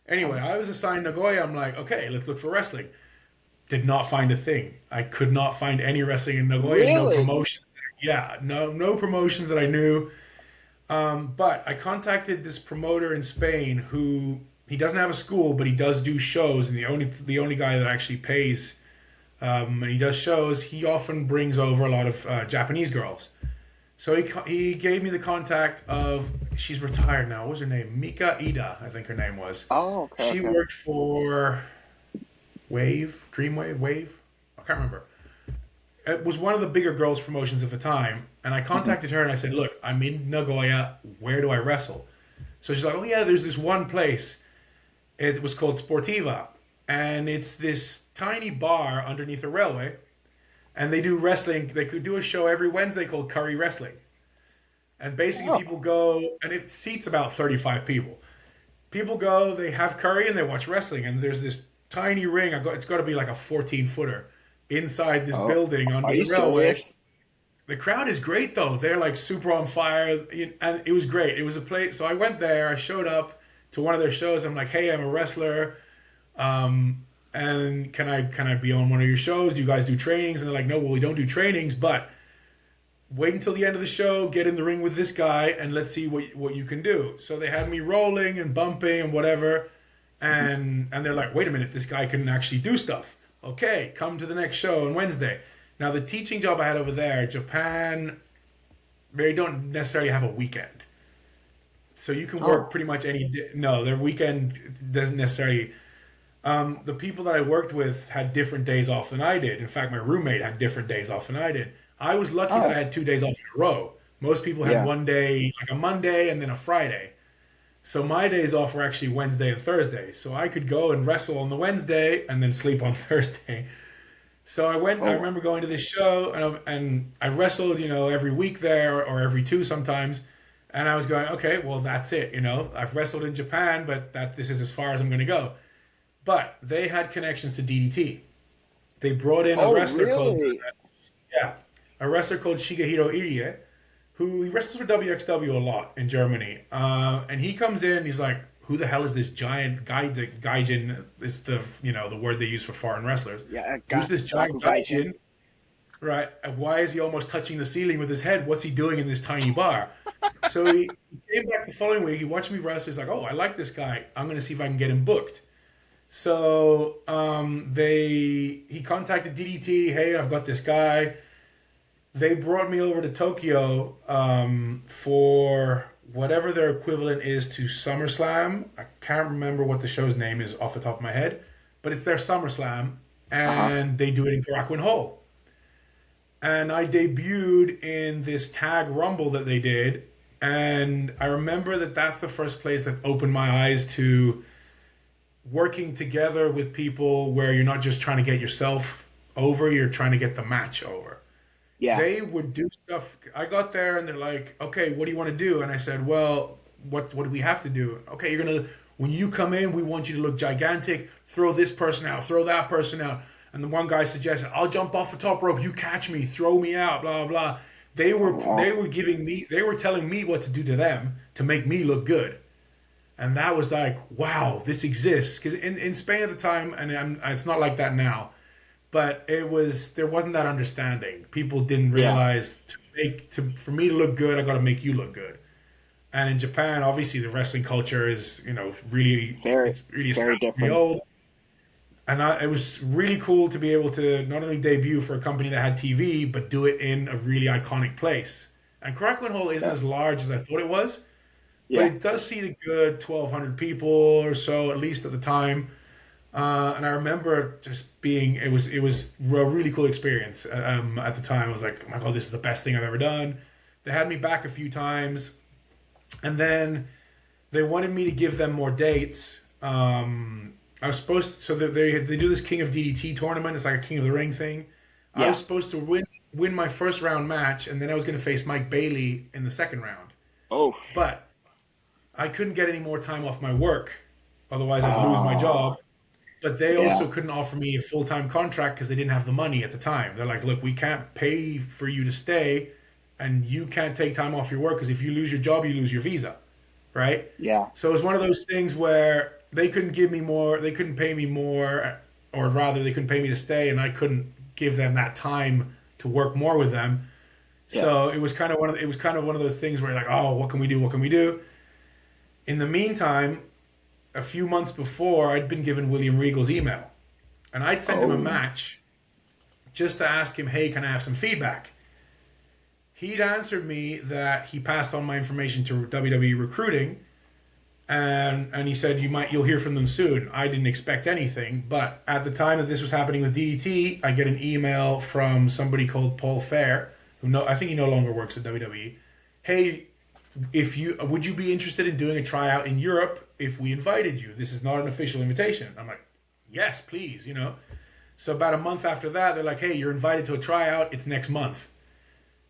Anyway, I was assigned Nagoya. I'm like, okay, let's look for wrestling. Did not find a thing. I could not find any wrestling in Nagoya. No Really? promotion. Yeah, no promotions that I knew. But I contacted this promoter in Spain who he doesn't have a school, but he does do shows, and the only guy that actually pays, and he does shows. He often brings over a lot of Japanese girls. So he gave me the contact of, she's retired now. What was her name? Mika Ida, I think her name was. Oh, okay, She okay. worked for Wave. I can't remember. It was one of the bigger girls promotions of the time, and I Hmm. contacted her and I said, "Look, I'm in Nagoya. Where do I wrestle?" So she's like, "Oh yeah, there's this one place. It was called Sportiva, and it's this tiny bar underneath a railway, and they do wrestling. They could do a show every Wednesday called Curry Wrestling, and basically Oh, people go, and it seats about 35 people. People go, they have curry, and they watch wrestling, and there's this tiny ring. It's got to be like a 14-footer inside this oh, building are under you the railway. serious? The crowd is great though. They're like super on fire, and it was great. It was a place. So I went there. I showed up to one of their shows. I'm like, hey, I'm a wrestler, and can I be on one of your shows? Do you guys do trainings? And they're like, no, well, we don't do trainings, but wait until the end of the show. Get in the ring with this guy, and let's see what you can do. So they had me rolling and bumping and whatever, Hmm. and they're like, wait a minute, this guy can actually do stuff. Okay, come to the next show on Wednesday. Now the teaching job I had over there, Japan, they don't necessarily have a weekend. So you can work Oh, pretty much any day. No, their weekend doesn't necessarily. The people that I worked with had different days off than I did. In fact, my roommate had different days off than I did. I was lucky that I oh, had 2 days off in a row. Most people had yeah. one day, like a Monday and then a Friday. So my days off were actually Wednesday and Thursday. So I could go and wrestle on the Wednesday and then sleep on Thursday. So I went. I Oh, remember going to this show, and I wrestled, every week there or every two sometimes. And I was going, okay, well that's it. I've wrestled in Japan, but this is as far as I'm going to go. But they had connections to DDT. They brought in a oh, wrestler called, really? yeah, a wrestler called Shigehiro Irie, who he wrestles for WXW a lot in Germany. And he comes in, he's like, who the hell is this giant guy? The gaijin is the word they use for foreign wrestlers. Yeah, Who's this giant Gaku Gaijin. gaijin? Right? And why is he almost touching the ceiling with his head? What's he doing in this tiny bar? So he came back the following week. He watched me wrestle. He's like, oh, I like this guy. I'm going to see if I can get him booked. So he contacted DDT. Hey, I've got this guy. They brought me over to Tokyo for whatever their equivalent is to SummerSlam. I can't remember what the show's name is off the top of my head, but it's their SummerSlam, Uh-huh. and they do it in Korakuen Hall. And I debuted in this tag rumble that they did, and I remember that that's the first place that opened my eyes to working together with people where you're not just trying to get yourself over, you're trying to get the match over. Yeah. They would do stuff. I got there and they're like, okay, what do you want to do? And I said, well, what do we have to do? Okay, when you come in, we want you to look gigantic. Throw this person out, throw that person out. And the one guy suggested, I'll jump off the top rope, you catch me, throw me out, blah blah. They Oh, were wow. they were giving me, they were telling me what to do to them to make me look good. And that was like, wow, this exists. Because in Spain at the time, and it's not like that now, but there wasn't that understanding. People didn't Yeah. realize for me to look good, I got to make you look good. And in Japan, obviously, the wrestling culture is really, Very, it's really very established, really different. old. And it was really cool to be able to not only debut for a company that had TV, but do it in a really iconic place. And Korakuen Hall isn't Yeah. as large as I thought it was, but Yeah. it does seat a good 1,200 people or so, at least at the time. And I remember just it was a really cool experience. At the time, I was like, oh my god, this is the best thing I've ever done. They had me back a few times, and then they wanted me to give them more dates. I was supposed to, so they do this King of DDT tournament. It's like a King of the Ring thing. I Yeah. was supposed to win my first round match, and then I was going to face Mike Bailey in the second round. Oh. But I couldn't get any more time off my work, otherwise I'd lose my Oh. job. But they Yeah. also couldn't offer me a full time contract because they didn't have the money at the time. They're like, look, we can't pay for you to stay, and you can't take time off your work because if you lose your job, you lose your visa, right? Yeah. So it was one of those things where they couldn't give me more, they couldn't pay me more, or rather, they couldn't pay me to stay, and I couldn't give them that time to work more with them. Yeah. So it was kind of one of those things where you're like, oh, what can we do? What can we do? In the meantime, a few months before, I'd been given William Regal's email, and I'd sent him a Oh, match just to ask him, hey, can I have some feedback? He'd answered me that he passed on my information to WWE recruiting, and he said you'll hear from them soon. I didn't expect anything, but at the time that this was happening with DDT, I get an email from somebody called Paul Fair, I think he no longer works at WWE. Hey, if you would you be interested in doing a tryout in Europe if we invited you? This is not an official invitation. I'm like, yes, please, So about a month after that, they're like, hey, you're invited to a tryout. It's next month.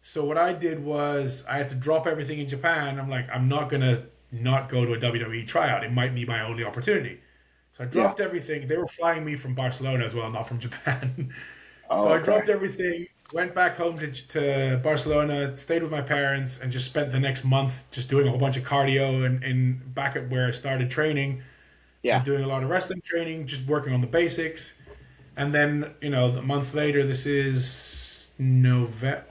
So what I did was I had to drop everything in Japan. I'm like, I'm not gonna not go to a WWE tryout. It might be my only opportunity. So I yeah. dropped everything. They were flying me from Barcelona as well, not from Japan. So Oh, I okay. dropped everything, went back home to Barcelona, stayed with my parents, and just spent the next month just doing a whole bunch of cardio and back at where I started training and Yeah. doing a lot of wrestling training, just working on the basics. And then, the month later, this is November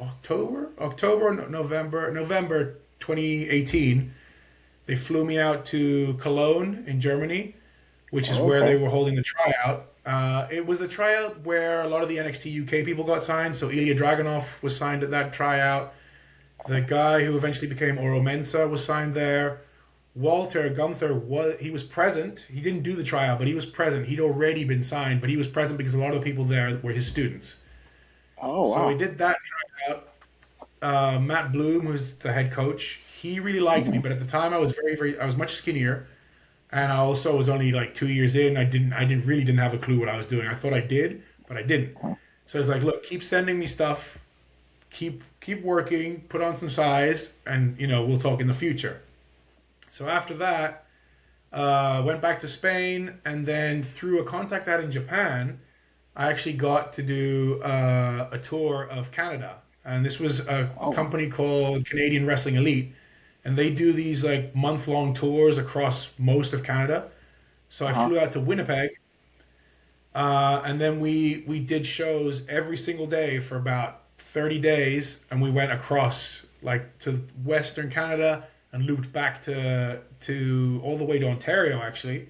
2018. They flew me out to Cologne in Germany, which is Oh, where they okay. were holding the tryout. It was the tryout where a lot of the NXT UK people got signed. So Ilya Dragunov was signed at that tryout. The guy who eventually became Oro Mensa was signed there. Walter Gunther was present. He didn't do the tryout, but he was present. He'd already been signed, but he was present because a lot of the people there were his students. Oh, So he wow. did that tryout. Matt Bloom, who's the head coach, he really liked me, Hmm. but at the time I was I was much skinnier, and I also was only like 2 years in. I didn't have a clue what I was doing. I thought I did, but I didn't. So it's like, look, keep sending me stuff, keep working, put on some size, and we'll talk in the future. So after that, went back to Spain, and then through a contact I had in Japan, I actually got to do a tour of Canada, and this was a Oh, company called Canadian Wrestling Elite, and they do these like month-long tours across most of Canada. So I uh-huh. flew out to Winnipeg, and then we did shows every single day for about 30 days, and we went across like to Western Canada and looped back to all the way to Ontario actually.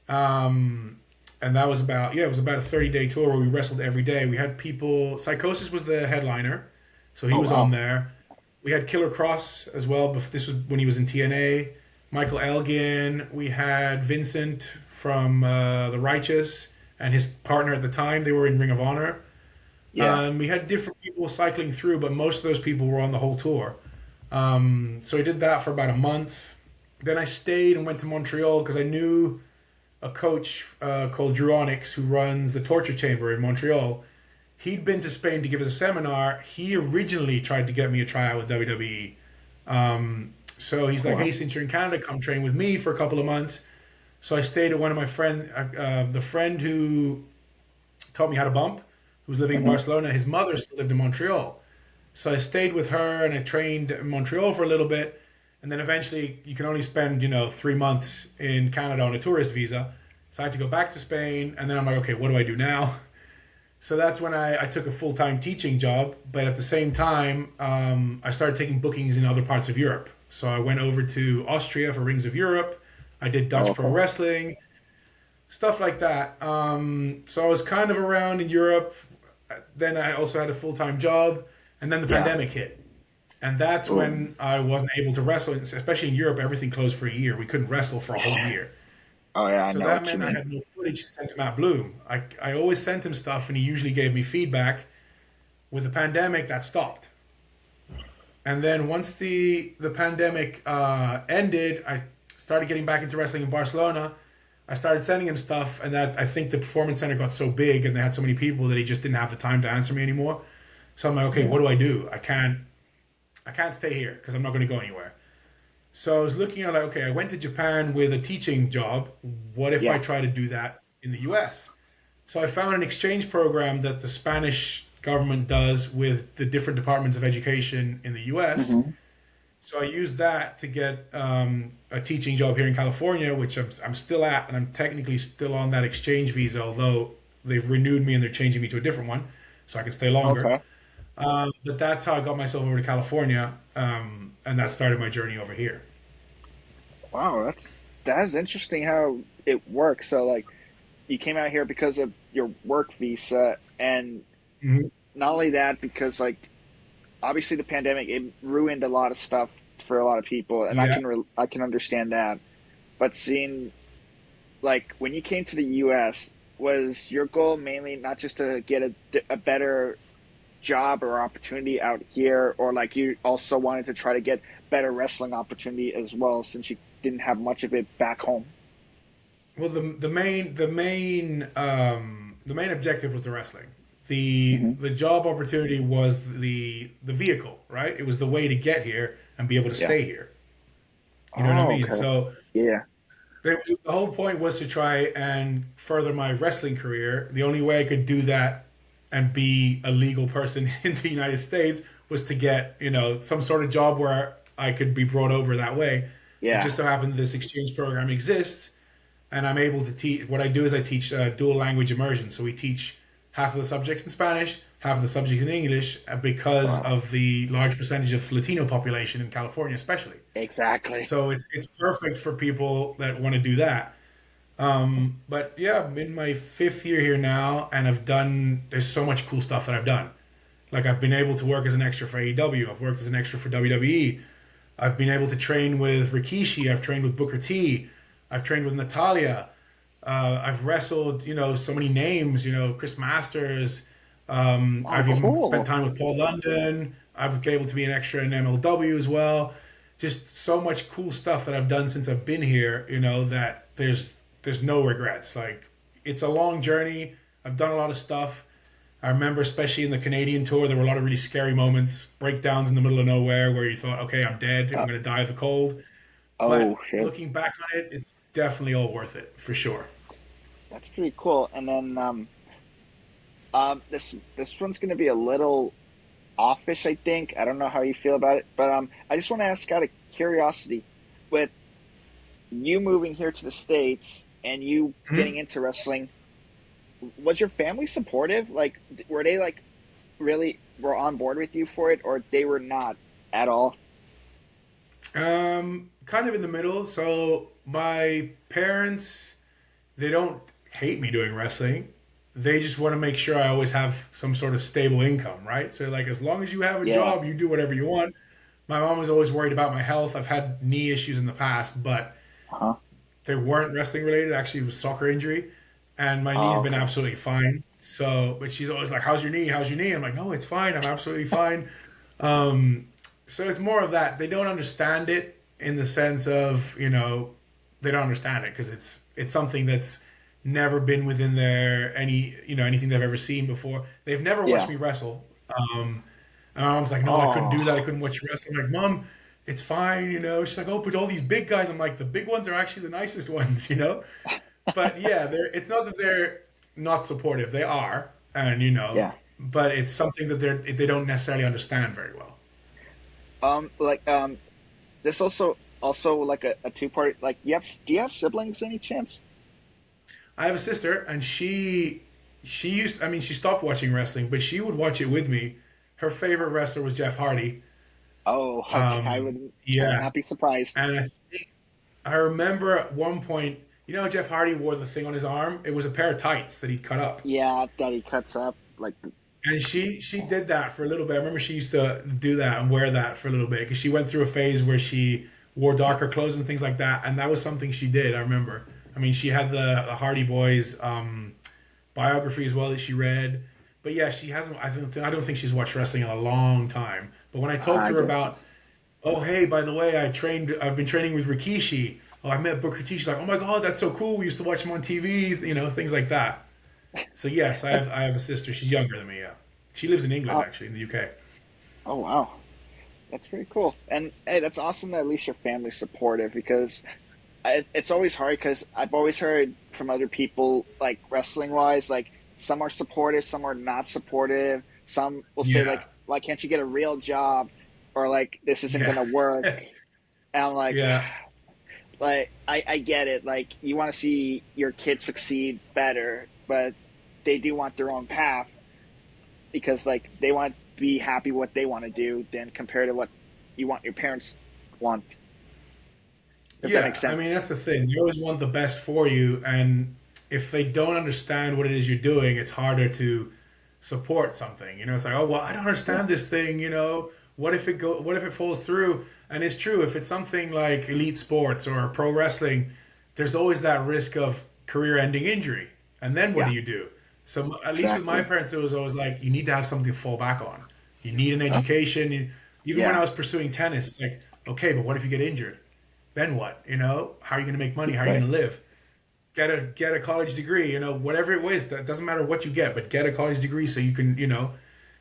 Um, and that was about it was about a 30-day tour where we wrestled every day. We had people. Psychosis was the headliner, so he Oh, was on wow. there. We had Killer Cross as well, but this was when he was in TNA. Michael Elgin. We had Vincent from the Righteous and his partner at the time. They were in Ring of Honor. Yeah. We had different people cycling through, but most of those people were on the whole tour. So I did that for about a month. Then I stayed and went to Montreal because I knew a coach called Drew Onyx who runs the Torture Chamber in Montreal. He'd been to Spain to give us a seminar. He originally tried to get me a tryout with WWE. So he's Oh, like, hey, wow. since you're in Canada, come train with me for a couple of months. So I stayed at one of my the friend who taught me how to bump, who's living in Hmm. Barcelona. His mother still lived in Montreal. So I stayed with her and I trained in Montreal for a little bit. And then eventually you can only spend, 3 months in Canada on a tourist visa. So I had to go back to Spain. And then I'm like, okay, what do I do now? So that's when I took a full time teaching job. But at the same time, I started taking bookings in other parts of Europe. So I went over to Austria for Rings of Europe. I did Oh, Dutch Pro okay. Wrestling, stuff like that. So I was kind of around in Europe. Then I also had a full time job. And then the Yeah. pandemic hit. And that's Oh, when I wasn't able to wrestle, especially in Europe. Everything closed for a year. We couldn't wrestle for a whole yeah. year. Oh, yeah. I So know that what you meant I mean. had no footage to send to Matt Bloom. I always sent him stuff, and he usually gave me feedback. With the pandemic, that stopped. And then once the pandemic ended, I started getting back into wrestling in Barcelona. I started sending him stuff, and that I think the performance center got so big, and they had so many people that he just didn't have the time to answer me anymore. So I'm like, okay, Yeah. what do I do? I can't stay here because I'm not going to go anywhere. So I was looking at like, okay, I went to Japan with a teaching job. What if I Yeah. try to do that in the US? So I found an exchange program that the Spanish government does with the different departments of education in the US. Hmm. So I used that to get a teaching job here in California, which I'm still at, and I'm technically still on that exchange visa, although they've renewed me and they're changing me to a different one, so I can stay longer. Okay. But that's how I got myself over to California, and that started my journey over here. Wow. That is interesting how it works. So like you came out here because of your work visa, and Mhm. not only that, because like obviously the pandemic it ruined a lot of stuff for a lot of people, and Yeah. I can understand that. But seeing like when you came to the U.S., was your goal mainly not just to get a better job or opportunity out here, or like you also wanted to try to get better wrestling opportunity as well, since you didn't have much of it back home? Well, the main objective was the wrestling. The job opportunity was the vehicle, right? It was the way to get here and be able to Yeah. stay here. You know what I Oh, mean? okay. So Yeah. the whole point was to try and further my wrestling career. The only way I could do that and be a legal person in the United States was to get, some sort of job where I could be brought over that way. It Yeah. just so happened this exchange program exists, and I'm able to teach. What I do is I teach dual language immersion. So we teach half of the subjects in Spanish, half of the subjects in English, because Wow. of the large percentage of Latino population in California, especially. Exactly. So it's perfect for people that want to do that. But yeah, I'm in my fifth year here now, and there's so much cool stuff that I've done. Like I've been able to work as an extra for AEW. I've worked as an extra for WWE. I've been able to train with Rikishi. I've trained with Booker T. I've trained with Natalia. I've wrestled, so many names, Chris Masters. Oh, I've even spent cool. time with Paul London. I've been able to be an extra in MLW as well. Just so much cool stuff that I've done since I've been here, that there's no regrets. Like it's a long journey. I've done a lot of stuff. I remember, especially in the Canadian tour, there were a lot of really scary moments, breakdowns in the middle of nowhere where you thought, okay, I'm dead. I'm Uh, going to die of the cold. oh, But shit. looking back on it, it's definitely all worth it for sure. That's pretty cool. And then this one's gonna be a little offish, I think. I don't know how you feel about it, but I just want to ask out of curiosity, with you moving here to the States and you getting Mhm. into wrestling, was your family supportive? Like, were they like really were on board with you for it, or they were not at all? Kind of in the middle. So my parents, they don't hate me doing wrestling. They just want to make sure I always have some sort of stable income, right? So like as long as you have a Yeah. job, you do whatever you want. My mom was always worried about my health. I've had knee issues in the past, but Uh-huh. they weren't wrestling related. Actually, it was soccer injury, and my knee's Oh, been okay. absolutely fine. So, but she's always like, "How's your knee? How's your knee?" I'm like, "No, it's fine. I'm absolutely fine." Um, so it's more of that. They don't understand it in the sense of they don't understand it because it's something that's never been within their anything they've ever seen before. They've never watched Yeah. me wrestle. And my mom's like, "No, I couldn't Oh, do that. I couldn't watch you wrestle." I'm like, "Mom, it's fine." She's like, "Oh, but all these big guys." I'm like, "The big ones are actually the nicest ones." But yeah, it's not that they're not supportive. They are, and yeah. but it's something that they don't necessarily understand very well. Like this also like a two part. Like, do you have siblings any chance? I have a sister, and she used. I mean, she stopped watching wrestling, but she would watch it with me. Her favorite wrestler was Jeff Hardy. Oh, okay. I would Yeah, not be surprised. and I remember at one point, Jeff Hardy wore the thing on his arm. It was a pair of tights that he'd cut up. Yeah, that he cuts up like. And she did that for a little bit. I remember she used to do that and wear that for a little bit because she went through a phase where she wore darker clothes and things like that, and that was something she did. I remember. I mean, she had the Hardy Boys biography as well that she read. But yeah, she hasn't. I don't think she's watched wrestling in a long time. But when I talked I to her get about, oh hey, by the way, I've been training with Rikishi. Oh, I met Booker T. She's like, oh my god, that's so cool. We used to watch him on TV. Things like that. So yes, I have a sister. She's younger than me. Yeah, she lives in England oh, actually, in the UK. oh wow, that's pretty cool. And hey, that's awesome that at least your family's supportive, because it's always hard, because I've always heard from other people, like wrestling wise, like some are supportive, some are not supportive. Some will say Yeah, like, why can't you get a real job, or like this isn't yeah, gonna work. And I'm like, yeah. like I get it. Like you want to see your kids succeed better, but they do want their own path, because like they want to be happy what they want to do, then compared to what you want your parents want. if that makes Yeah, I mean sense. that's the thing. They always want the best for you, and if they don't understand what it is you're doing, it's harder to support something. It's like, oh well, I don't Yeah, understand this thing. What if it falls through? And it's true. If it's something like elite sports or pro wrestling, there's always that risk of career-ending injury. And then what yeah, do you do? So at least with my exactly. parents, it was always like you need to have something to fall back on. You need an Huh? education. Even when I Yeah, was pursuing tennis, it's like, okay, but what if you get injured? Then what? How are you going to make money? How are you right. going to live? Get a college degree. Whatever it was. That doesn't matter what you get, but get a college degree so you can.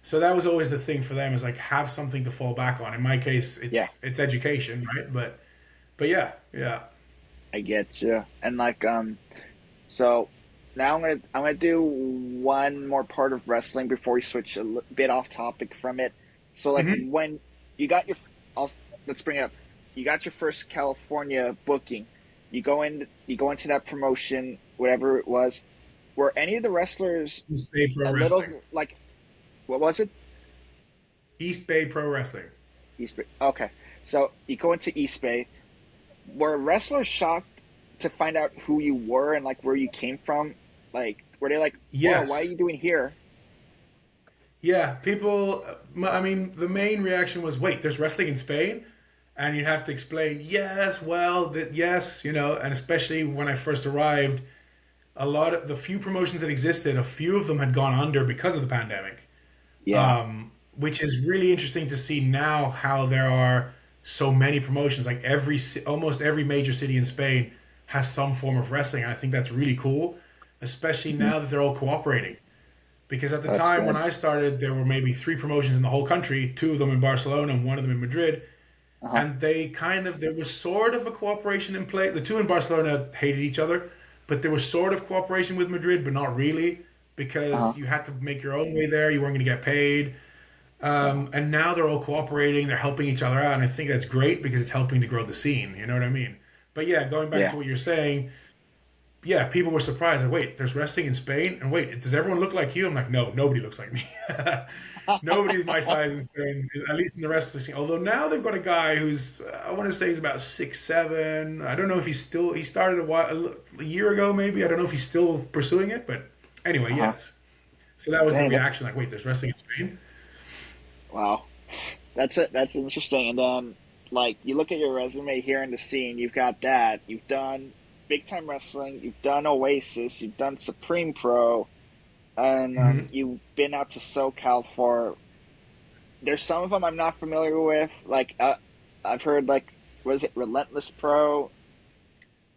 So that was always the thing for them is like have something to fall back on. In my case, Yeah, it's education, right? But yeah, yeah. I get you. And like, so now I'm gonna do one more part of wrestling before we switch bit off topic from it. So like Hmm. when you got your, I'll, let's bring it up. You got your first California booking. You go into that promotion, whatever it was. Were any of the wrestlers East Bay Pro a little Wrestling. like what was it? East Bay Pro Wrestling. East Bay. Okay, so you go into East Bay. Were wrestlers shocked to find out who you were and like where you came from? Like, were they like, "Whoa, why are Yes. you doing here?" Yeah. People. I mean, the main reaction was, "Wait, there's wrestling in Spain," and you have to explain, "Yes, well, that yes, and especially when I first arrived, a lot of the few promotions that existed, a few of them had gone under because of the pandemic, Yeah, which is really interesting to see now how there are so many promotions. Like almost every major city in Spain has some form of wrestling. I think that's really cool, especially hmm, now that they're all cooperating. Because at the that's time when good. I started, there were maybe three promotions in the whole country, two of them in Barcelona and one of them in Madrid. Uh huh. And there was sort of a cooperation in play. The two in Barcelona hated each other, but there was sort of cooperation with Madrid, but not really, Uh huh. because you had to make your own way there. You weren't going to get paid. Yeah. And now they're all cooperating. They're helping each other out, and I think that's great because it's helping to grow the scene. You know what I mean? But yeah, going back to Yeah. what you're saying, yeah, people were surprised. Like, wait, there's wrestling in Spain, and wait, does everyone look like you? I'm like, no, nobody looks like me. Nobody's my size in Spain, at least in the wrestling scene. Although now they've got a guy who's, I want to say he's about 6'7". I don't know if he started a year ago, maybe. I don't know if he's still pursuing it, but anyway, Uh huh. yes. So that was the Dang. reaction. Like, wait, there's wrestling in Spain? Wow. That's it. That's interesting. And then, like, you look at your resume here in the scene. You've got that. You've done big time wrestling. You've done Oasis. You've done Supreme Pro, and Hmm. you've been out to SoCal for. There's some of them I'm not familiar with. Like, I've heard like, was it Relentless Pro,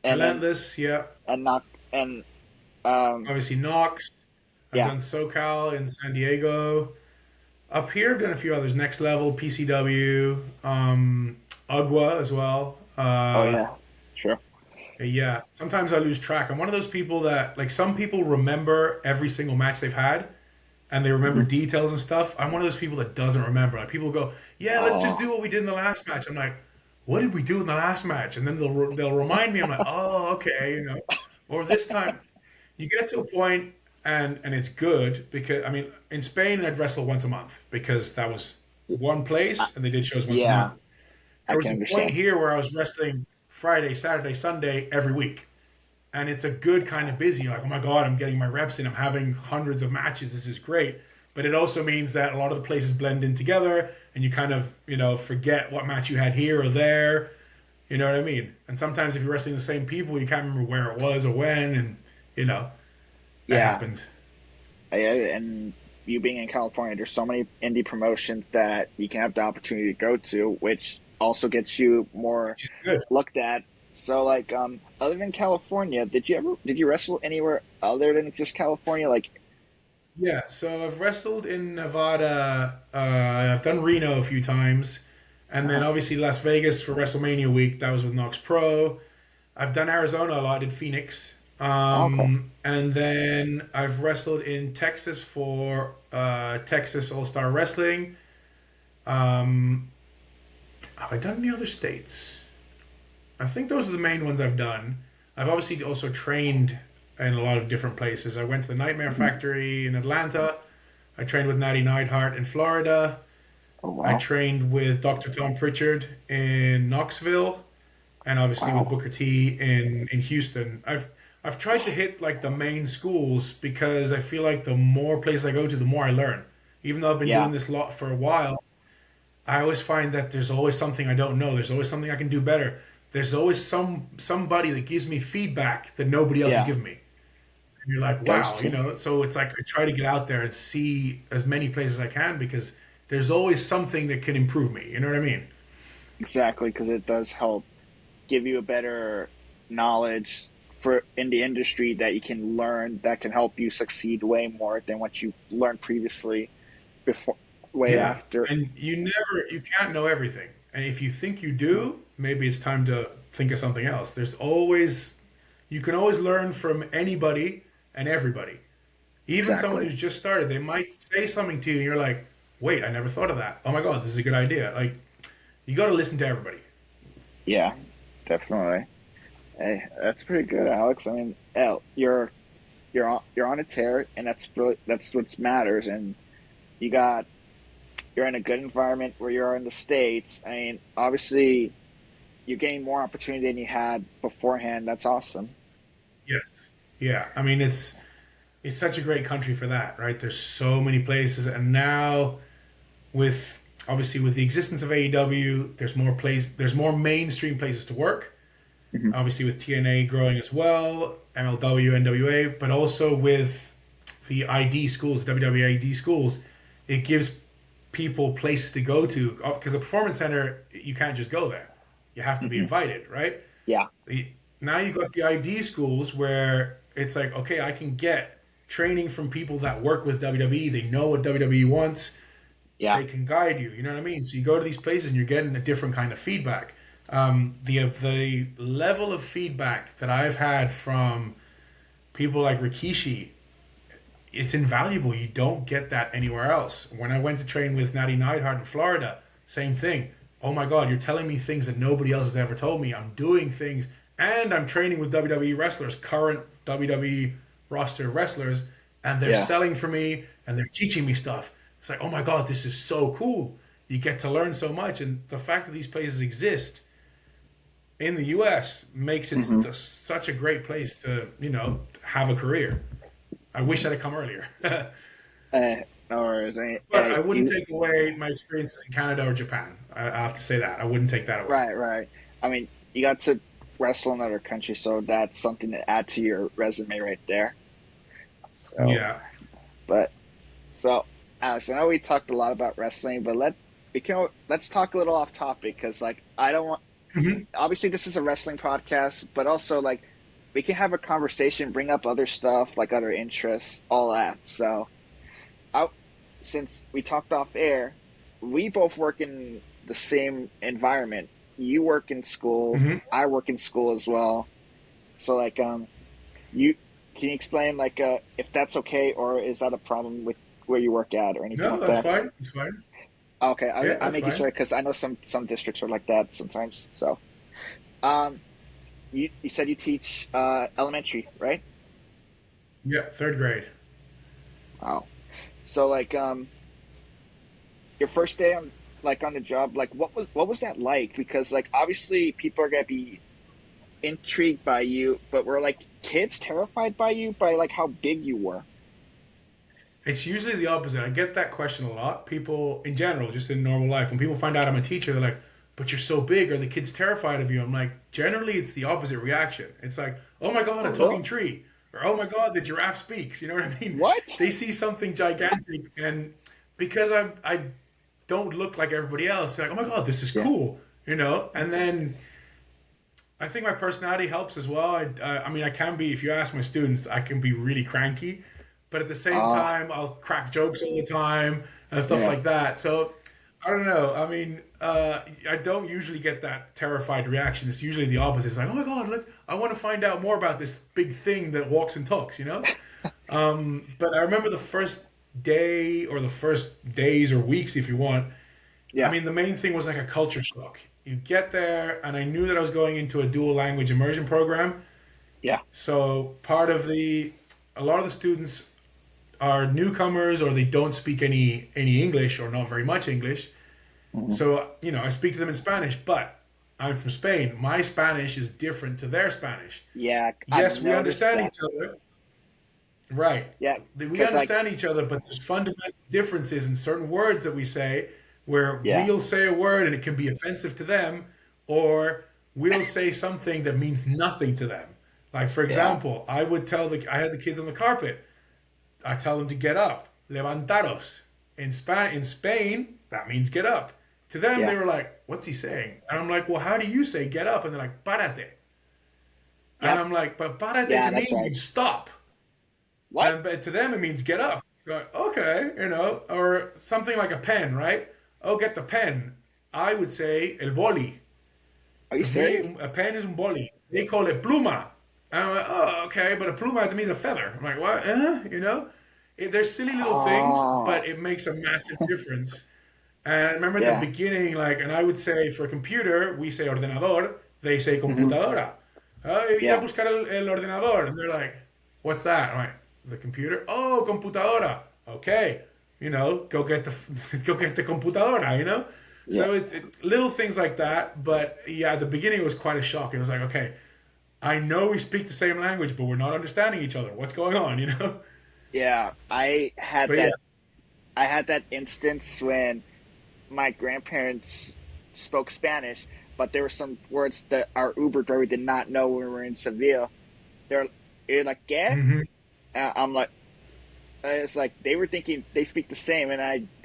and then Relentless, yeah. not and um Obviously, Knox. I've yeah. done SoCal in San Diego. Up here, I've done a few others. Next Level, PCW, Ugwa as well. Oh yeah. Sure. Yeah, sometimes I lose track. I'm one of those people that, like, some people remember every single match they've had and they remember Hmm. details and stuff. I'm one of those people that doesn't remember. Like, people go, "Yeah, let's just Oh. do what we did in the last match." I'm like, "What did we do in the last match?" And then they'll remind me. I'm like, "Oh, okay." Or this time, you get to a point and it's good because I mean, in Spain I'd wrestle once a month because that was one Uh, place and they did shows once a month. yeah, I There was can a point understand. here where I was wrestling Friday, Saturday, Sunday every week. And it's a good kind of busy. You're like, oh my God, I'm getting my reps in. I'm having hundreds of matches. This is great. But it also means that a lot of the places blend in together and you kind of, forget what match you had here or there. You know what I mean? And sometimes if you're wrestling the same people, you can't remember where it was or when. And, you know, that Yeah, happens. and you being in California, there's so many indie promotions that you can have the opportunity to go to, which also gets you more Which is good. looked at. So, like, other than California, did you wrestle anywhere other than just California? Like, Yeah, so I've wrestled in Nevada. I've done Reno a few times, and then uh obviously Las Vegas for WrestleMania week. That was with Knox Pro. I've done Arizona a lot. I did Phoenix, okay, and then I've wrestled in Texas for Texas All Star Wrestling. Um, have I done any other states? I think those are the main ones I've done. I've obviously also trained in a lot of different places. I went to the Nightmare hmm, Factory in Atlanta. I trained with Natty Neidhart in Florida. oh I wow, trained with Dr. Tom Pritchard in Knoxville. and obviously with Wow. Booker T in Houston. I've tried to hit like the main schools because I feel like the more places I go to, the more I learn. Even though I've been Yeah. doing this lot for a while, I always find that there's always something I don't know. There's always something I can do better. There's always somebody that gives me feedback that nobody else is Yeah. giving me. And you're like, That is wow, you true. know. So it's like I try to get out there and see as many places as I can because there's always something that can improve me. You know what I mean? Exactly, because it does help give you a better knowledge for in the industry that you can learn that can help you succeed way more than what you learned previously before way Yeah, after. and you can't know everything. And if you think you do, maybe it's time to think of something else. You can always learn from anybody and everybody. Even someone Exactly. who's just started, they might say something to you and you're like, wait, I never thought of that. Oh my God, this is a good idea. Like, you got to listen to everybody. Yeah, definitely. Hey, that's pretty good, Alex. I mean, you're on a tear, and that's what matters. And you got you're in a good environment where you are in the States. I mean, obviously, you're getting more opportunity than you had beforehand. That's awesome. Yes. Yeah. I mean, it's such a great country for that, right? There's so many places, and now with obviously with the existence of AEW, there's more mainstream places to work. Hmm. Obviously with TNA growing as well, MLW, NWA, but also with the ID schools, WWE ID schools, it gives people places to go to because the performance center you can't just go there. You have to be Hmm. invited, right? Yeah. The, Now you got the ID schools where it's like, okay, I can get training from people that work with WWE. They know what WWE wants. Yeah. They can guide you. You know what I mean? So you go to these places and you're getting a different kind of feedback. The level of feedback that I've had from people like Rikishi, it's invaluable. You don't get that anywhere else. When I went to train with Natty Neidhart in Florida, same thing. Oh my God, you're telling me things that nobody else has ever told me. I'm doing things, and I'm training with WWE wrestlers, current WWE roster wrestlers, and they're Yeah. selling for me and they're teaching me stuff. It's like, oh my God, this is so cool. You get to learn so much, and the fact that these places exist in the U.S. makes it Hmm. such a great place to have a career. I wish I'd have come earlier. No worries. But I wouldn't take away my experiences in Canada or Japan. I have to say that. I wouldn't take that away. Right, right. I mean, you got to wrestle in another country, so that's something to add to your resume right there. So, Yeah. but so Alex, I know we talked a lot about wrestling, but let's talk a little off topic because like I don't want Hmm. obviously this is a wrestling podcast, but also like we can have a conversation, bring up other stuff like other interests, all that. So I, since we talked off air, we both work in the same environment. You work in school, Hmm. I work in school as well. So like you can you explain like if that's okay or is that a problem with where you work at or anything No, like that's that? fine. It's fine. Okay, Yeah, I'm that's making sure fine. because I know some districts are like that sometimes. So um you said you teach elementary, right? Yeah, third grade. Wow. So like your first day on like on the job, like what was that like? Because like obviously people are gonna be intrigued by you, but were like kids terrified by you by like how big you were? It's usually the opposite. I get that question a lot. People in general, just in normal life, when people find out I'm a teacher, they're like, "But you're so big. Are the kids terrified of you?" I'm like, generally, it's the opposite reaction. It's like, "Oh my God, Oh a talking really? tree," or "Oh my God, the giraffe speaks." You know what I mean? What? They see something gigantic, and because I don't look like everybody else, they're like, "Oh my God, this is Yeah. cool," you know. And then I think my personality helps as well. I mean, I can be. If you ask my students, I can be really cranky, but at the same Ah, time, I'll crack jokes all the time and stuff yeah. like that. So I don't know. I mean, I don't usually get that terrified reaction. It's usually the opposite. It's like, oh my God, I want to find out more about this big thing that walks and talks. You know. But I remember the first day or the first days or weeks, if you want. I Yeah. mean, the main thing was like a culture shock. You get there, and I knew that I was going into a dual language immersion program. Yeah. So a lot of the students are newcomers or they don't speak any English or not very much English. Hmm. So I speak to them in Spanish, but I'm from Spain. My Spanish is different to their Spanish. Yeah, I've Yes, we noticed understand that. each other. Right. Yeah, We because like understand each other, but there's fundamental differences in certain words that we say where yeah, we'll say a word and it can be offensive to them, or we'll say something that means nothing to them. Like, for yeah, example, I had the kids on the carpet. I tell them to get up, levantaros. In Spain, that means get up. To them, they yeah, were like, what's he saying? And I'm like, well, how do you say get up? And they're like, párate. And yep, I'm like, but párate yeah, to that's me right. means stop. What? And but to them, it means get up. Like, okay, or something like a pen, right? Oh, get the pen. I would say el boli. Are you serious? A pen is un boli. They call it pluma. And I'm like, oh, okay, but a pluma to me is a feather. I'm like, what? There's silly little things, Oh, but it makes a massive difference. And I remember at the yeah. beginning, like, and I would say for computer, we say ordenador, they say Hmm. computadora. Oh, ir a Yeah, buscar el ordenador. And they're like, what's that? I'm like, the computer? Oh, computadora. Okay. Go get the go get the computadora. yeah. So it's little things like that. But yeah, at the beginning it was quite a shock. It was like, okay, I know we speak the same language, but we're not understanding each other. What's going on? Yeah, But yeah. I had that instance when my grandparents spoke Spanish, but there were some words that our Uber driver did not know when we were in Seville. They're like, ¿qué? Hmm. I'm like, it's like they were thinking they speak the same, and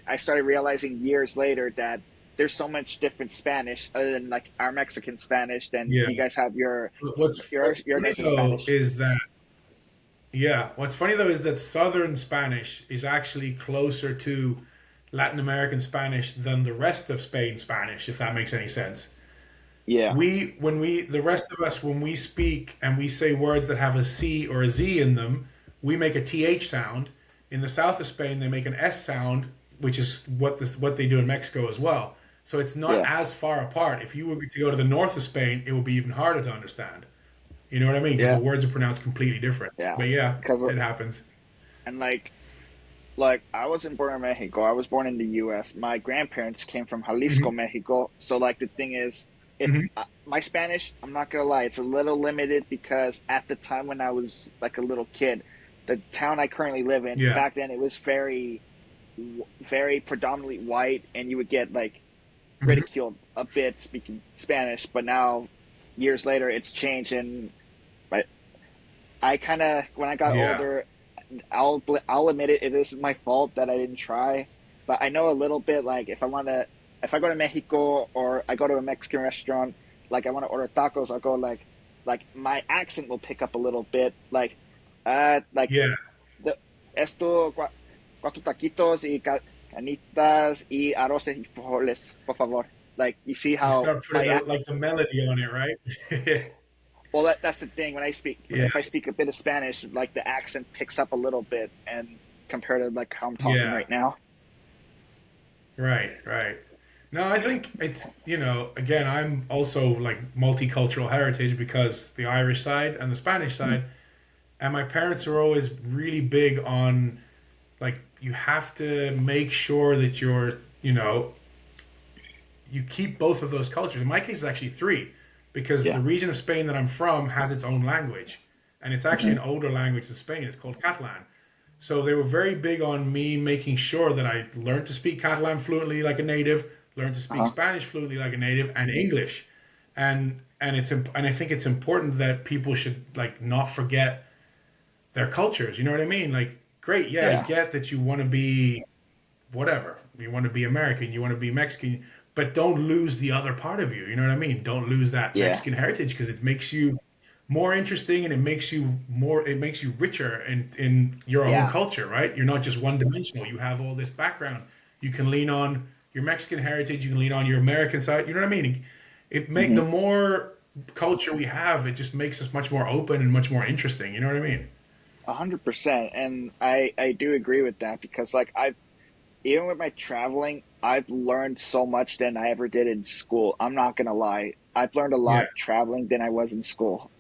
I started realizing years later that there's so much different Spanish other than like our Mexican Spanish than Yeah. you guys have What's your funny guys' though Spanish. is that yeah, what's funny though is that Southern Spanish is actually closer to Latin American Spanish than the rest of Spain Spanish, if that makes any sense. Yeah, The rest of us, when we speak and we say words that have a C or a Z in them, we make a TH sound. In the south of Spain, they make an S sound, which is what they do in Mexico as well. So it's not yeah, as far apart. If you were to go to the north of Spain, it will be even harder to understand. You know what I mean? Because the yeah, words are pronounced completely different. yeah. But yeah, Because it happens. and like I wasn't born in Mexico. I was born in the U.S. My grandparents came from Jalisco, Hmm. Mexico. So like the thing is, Hmm. my Spanish, I'm not gonna lie, it's a little limited because at the time when I was like a little kid, the town I currently live in Yeah. back then it was very predominantly white, and you would get like Hmm. ridiculed a bit speaking Spanish. But now, years later, it's changed, and I kind of when I got Yeah. older, I'll admit it. It is my fault that I didn't try, but I know a little bit. Like if I go to Mexico or I go to a Mexican restaurant, like I want to order tacos, I'll go like my accent will pick up a little bit. Like Yeah. the esto cuatro taquitos y canitas y arroz y frijoles, por favor. Like you see You how start putting like the melody on it, right? well, that's the thing. When I speak, Yeah. if I speak a bit of Spanish, like the accent picks up a little bit, and compared to like how I'm talking Yeah. right now. Right. Right. No, I think again, I'm also like multicultural heritage because the Irish side and the Spanish Mhm. side, and my parents are always really big on like you have to make sure that you keep both of those cultures. In my case, it's actually three, because Yeah. the region of Spain that I'm from has its own language, and it's actually Hmm. an older language in Spain. It's called Catalan. So they were very big on me making sure that I learned to speak Catalan fluently like a native, learned to speak Uh-huh. Spanish fluently like a native, and English. And I think it's important that people should like not forget their cultures. You know what I mean? Like, great, yeah, I Yeah. get that you want to be whatever. You want to be American, you want to be Mexican, but don't lose the other part of you. You know what I mean? Don't lose that Yeah. Mexican heritage because it makes you more interesting and it makes you richer in your own Yeah. culture, right? You're not just one dimensional. You have all this background. You can lean on your Mexican heritage, you can lean on your American side. You know what I mean? It make Hmm. the more culture we have, it just makes us much more open and much more interesting. You know what I mean? 100%. And I do agree with that because like I've even with my traveling, I've learned so much than I ever did in school. I'm not gonna lie. I've learned a Yeah. lot traveling than I was in school.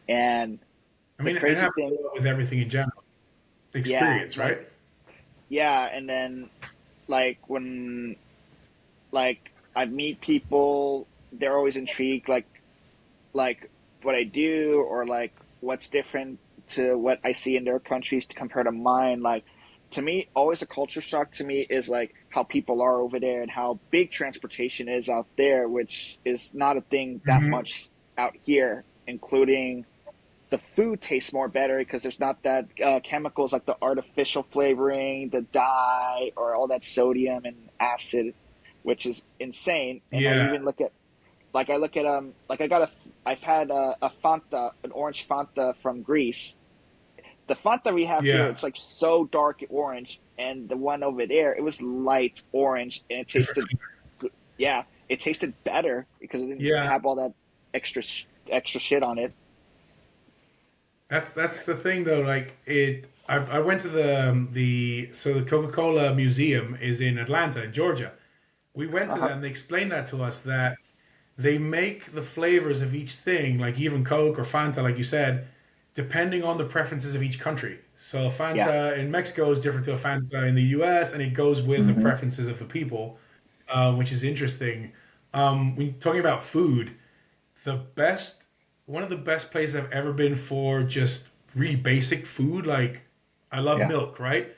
And I the mean, it crazy happens a thing, lot with everything in general. yeah, Experience, like right? yeah, and then like when like I meet people. they're always intrigued, like what I do, or like what's different to what I see in their countries to compare to mine. Like, to me, always a culture shock to me is like how people are over there and how big transportation is out there, which is not a thing that Hmm. much out here, including the food tastes more better because there's not that chemicals like the artificial flavoring, the dye, or all that sodium and acid, which is insane. And I Yeah, even look at I look at like I got I've had a Fanta, an orange Fanta from Greece. The Fanta we have here, yeah. it's like so dark orange, and the one over there, it was light orange, and it tasted yeah, it tasted better because it didn't Yeah, have all that extra shit on it. that's the thing though. Like it, I went to the Coca Cola Museum is in Atlanta, in Georgia. We went Uh to huh. that and they explained that to us that they make the flavors of each thing, like even Coke or Fanta, like you said, depending on the preferences of each country. So Yeah. Fanta in Mexico is different to a Fanta in the U.S., and it goes with the Hmm. preferences of the people, which is interesting. When you're talking about food, the best, one of the best places I've ever been for just really basic food, like I love Yeah. milk, right?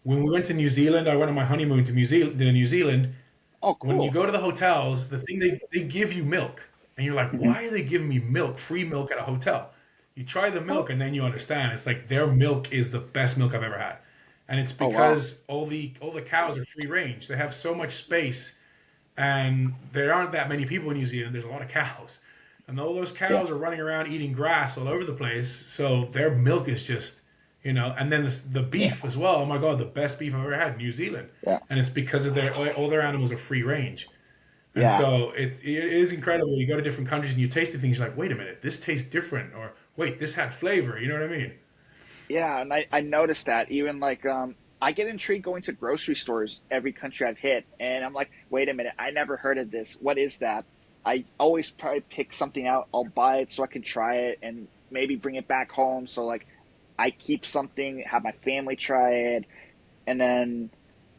When we went to New Zealand, I went on my honeymoon to New Zealand. Oh, When you cool. go to the hotels, the thing they give you milk, and you're like, Hmm. why are they giving me milk, free milk at a hotel? You try the Oh. milk, and then you understand it's like their milk is the best milk I've ever had, and it's Oh, wow. because all the cows are free range. They have so much space, and there aren't that many people in New Zealand. There's a lot of cows, and all those Yeah. cows are running around eating grass all over the place. So their milk is just, and then the Yeah. beef as well. Oh my god, the best beef I've ever had in New Zealand, Yeah. and it's because of their all their animals are free range. And Yeah. so it is incredible. You go to different countries and you taste the things. You're like, wait a minute, this tastes different, or wait, this had flavor. You know what I mean? Yeah, and I noticed that even like I get intrigued going to grocery stores every country I've hit, and I'm like, wait a minute, I never heard of this. What is that? I always probably pick something out. I'll buy it so I can try it and maybe bring it back home. So like I keep something, have my family try it, and then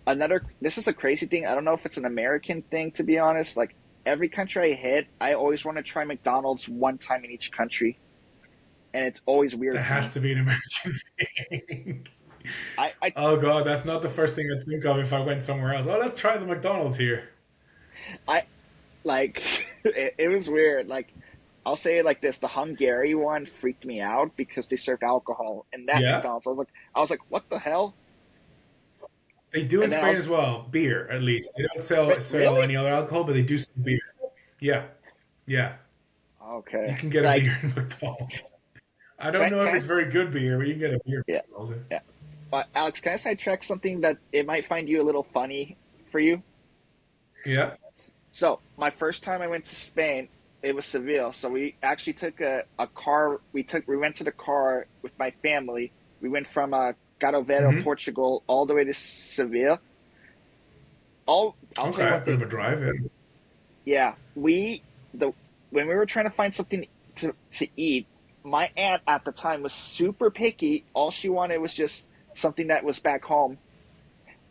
another. This is a crazy thing. I don't know if it's an American thing to be honest. Like every country I hit, I always want to try McDonald's one time in each country, and it's always That weird to has me. to be an American thing. I Oh god, that's not the first thing I'd think of if I went somewhere else. Oh, let's try the McDonald's here. I like it was weird. Like I'll say it like this: the Hungary one freaked me out because they served alcohol in that Yeah, McDonald's. I was like, what the hell? they do in And then I Spain was, as well. Beer, at least. They don't sell really? any other alcohol, but they do sell beer. Yeah, yeah. You Okay. can get a Like, beer in McDonald's. I can don't I? know Can if I? it's very good beer, but you can get a beer Yeah, in McDonald's. yeah. Alex, can I sidetrack something that it might find you a little funny for you? Yeah. So my first time I went to Spain, it was Seville. So we actually took a car. We rented a car with my family. We went from Garovero, Hmm. Portugal, all the way to Seville. I'll tell you Okay, one bit of thing. a drive. Yeah. Yeah, the when we were trying to find something to eat, my aunt at the time was super picky. All she wanted was just something that was back home,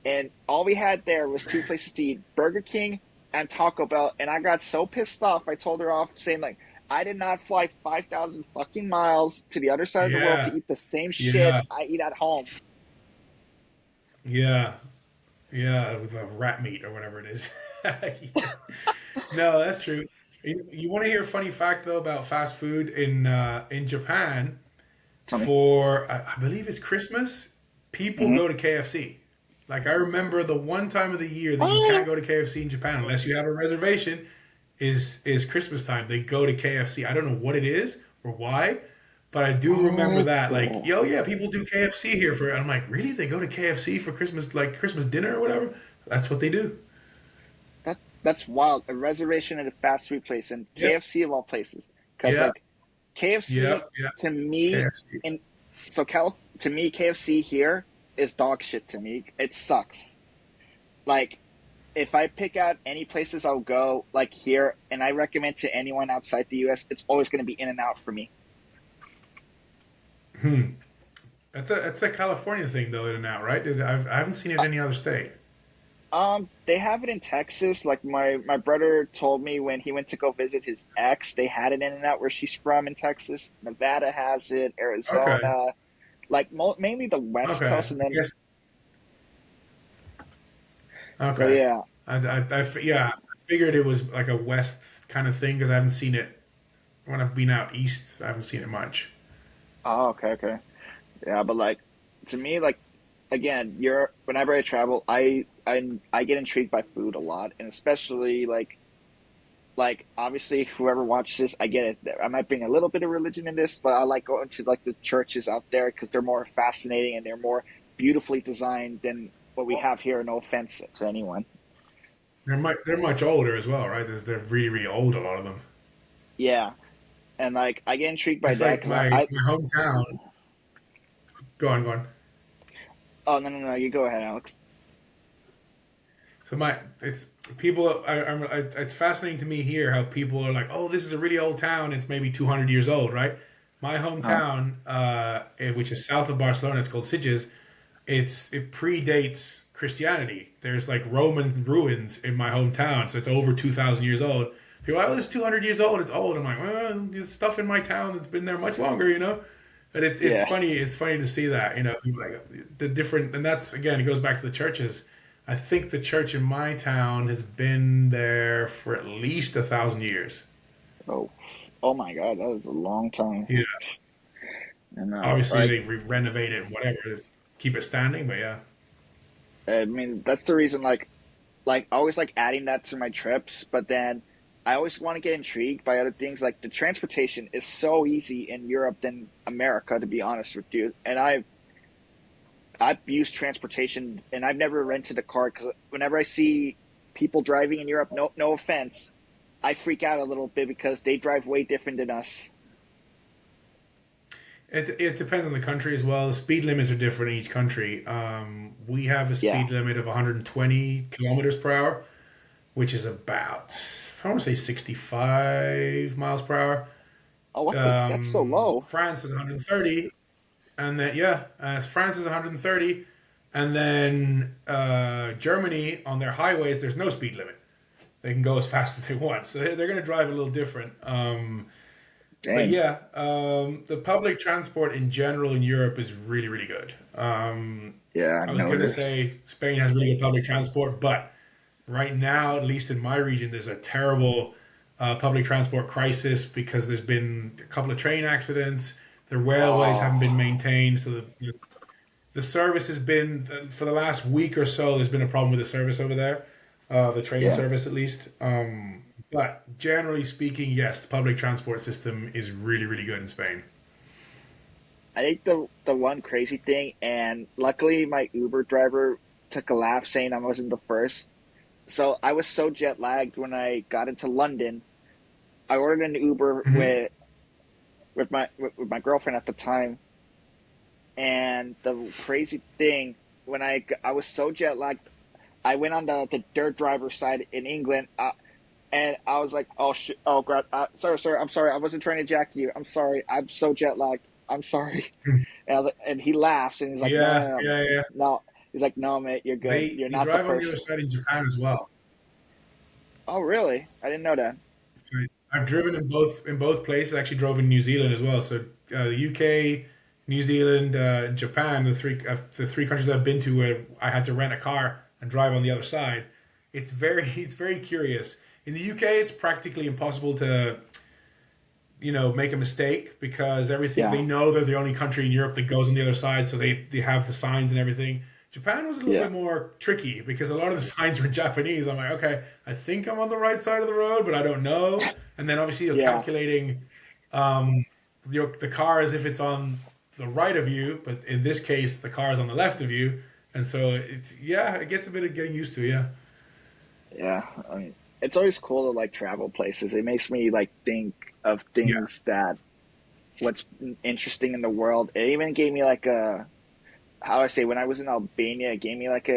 and all we had there was two places to eat: Burger King and Taco Bell. And I got so pissed off, I told her off, saying like, "I did not fly 5,000 fucking miles to the other side of the world to Yeah. eat the same shit Yeah. I eat at home." Yeah. Yeah, with the rat meat or whatever it is. No, that's true. You want to hear a funny fact though about fast food in Japan Tell me. for I believe it's Christmas. People Hmm. go to KFC. Like I remember the one time of the year that you can't What? go to KFC in Japan unless you have a reservation is Christmas time. They go to KFC. I don't know what it is or why, but I do remember What? that. Like, yo, yeah, people do KFC here for. And I'm like, really? They go to KFC for Christmas, like Christmas dinner or whatever? That's what they do. That's wild. A reservation at a fast food place and Yep. KFC of all places. Because Yeah. like KFC Yep. Yeah. to me KFC. and so to me KFC here is dog shit to me. It sucks. Like if I pick out any places I'll go like here and I recommend to anyone outside the US, it's always going to be In and Out for me. That's a California thing though, in and out, right? I haven't seen it Uh, in any other state. They have it in Texas. Like my brother told me when he went to go visit his ex, they had it in and out where she's from in Texas. Nevada has it, Okay. Arizona, like mainly the West Okay. Coast, and I then guess. so Okay. yeah. Yeah, I figured it was like a West kind of thing because I haven't seen it when I've been out East. I haven't seen it much. Oh, okay, okay. Yeah, but like to me, like again, you're whenever I travel, I get intrigued by food a lot, and especially like obviously whoever watches this, I get it. I might bring a little bit of religion in this, but I like going to like the churches out there because they're more fascinating and they're more beautifully designed than what we have here. No offense to anyone. They're much older as well, right? They're really really old. A lot of them. Yeah, and like I get intrigued by It's that like because I my hometown. Go on, go on. oh no no no, you go ahead, Alex. So my it's people. It's fascinating to me here how people are like, oh, this is a really old town. It's maybe 200 years old, right? My Uh, hometown, which is south of Barcelona, it's called Sitges. It predates Christianity. There's like Roman ruins in my hometown, so it's over 2,000 years old. People are like, oh, it's 200 years old. It's old. I'm like, well, there's stuff in my town that's been there much longer, you know. But it's yeah. funny. It's funny to see that, you know, like the different, and that's again, it goes back to the churches. I think the church in my town has been there for at least 1,000 years. Oh oh my God, that was a long time. Yeah, And obviously like they renovate it and whatever to keep it standing, but yeah. I mean that's the reason like I always like adding that to my trips, but then I always want to get intrigued by other things. Like the transportation is so easy in Europe than America, to be honest with you. And I've used transportation, and I've never rented a car because whenever I see people driving in Europe, no offense, I freak out a little bit because they drive way different than us. It depends on the country as well. The speed limits are different in each country. We have a Yeah. speed limit of 120 kilometers per hour, which is about, I want to say 65 miles per hour. Oh, what the? That's so low. France is 130, and then yeah, France is 130, and then Germany on their highways there's no speed limit. They can go as fast as they want, so they're going to drive a little different. But Dang. yeah, the public transport in general in Europe is really really good. Yeah, I've I was going to noticed. say Spain has really good public transport, but right now, at least in my region, there's a terrible public transport crisis because there's been a couple of train accidents. The railways Oh, haven't been maintained, so the service has been for the last week or so. There's been a problem with the service over there, the train yeah. service at least. But generally speaking, yes, the public transport system is really really good in Spain. I think the one crazy thing, and luckily my Uber driver took a laugh saying I wasn't the first. So I was so jet lagged when I got into London. I ordered an Uber Hmm. with my girlfriend at the time, and the crazy thing I was so jet lagged, I went on the dirt driver side in England, and I was like, oh shit, oh god, sorry, sir, I'm sorry, I wasn't trying to jack you. I'm sorry, I'm so jet lagged. I'm sorry. And I was like, and he laughs and he's like, no, Yeah, no, no, yeah, yeah. no. He's like, no, mate, you're good. You're They not the drive on the other first. side in Japan as well. Oh, really? I didn't know that. So I've driven in both places. I actually drove in New Zealand as well. So the UK, New Zealand, Japan, the three countries I've been to where I had to rent a car and drive on the other side. It's very curious. In the UK, it's practically impossible to make a mistake because everything Yeah, they know they're the only country in Europe that goes on the other side, so they have the signs and everything. Japan was a little yeah, bit more tricky because a lot of the signs were in Japanese. I'm like, okay, I think I'm on the right side of the road, but I don't know. And then obviously you're yeah. calculating um, the car as if it's on the right of you, but in this case, the car is on the left of you, and so it's yeah, it gets a bit of getting used to. Yeah, Yeah, I mean, it's always cool to like travel places. It makes me like think of yeah. things that what's interesting in the world. It even gave me like a how do I say when I was in Albania, it gave me like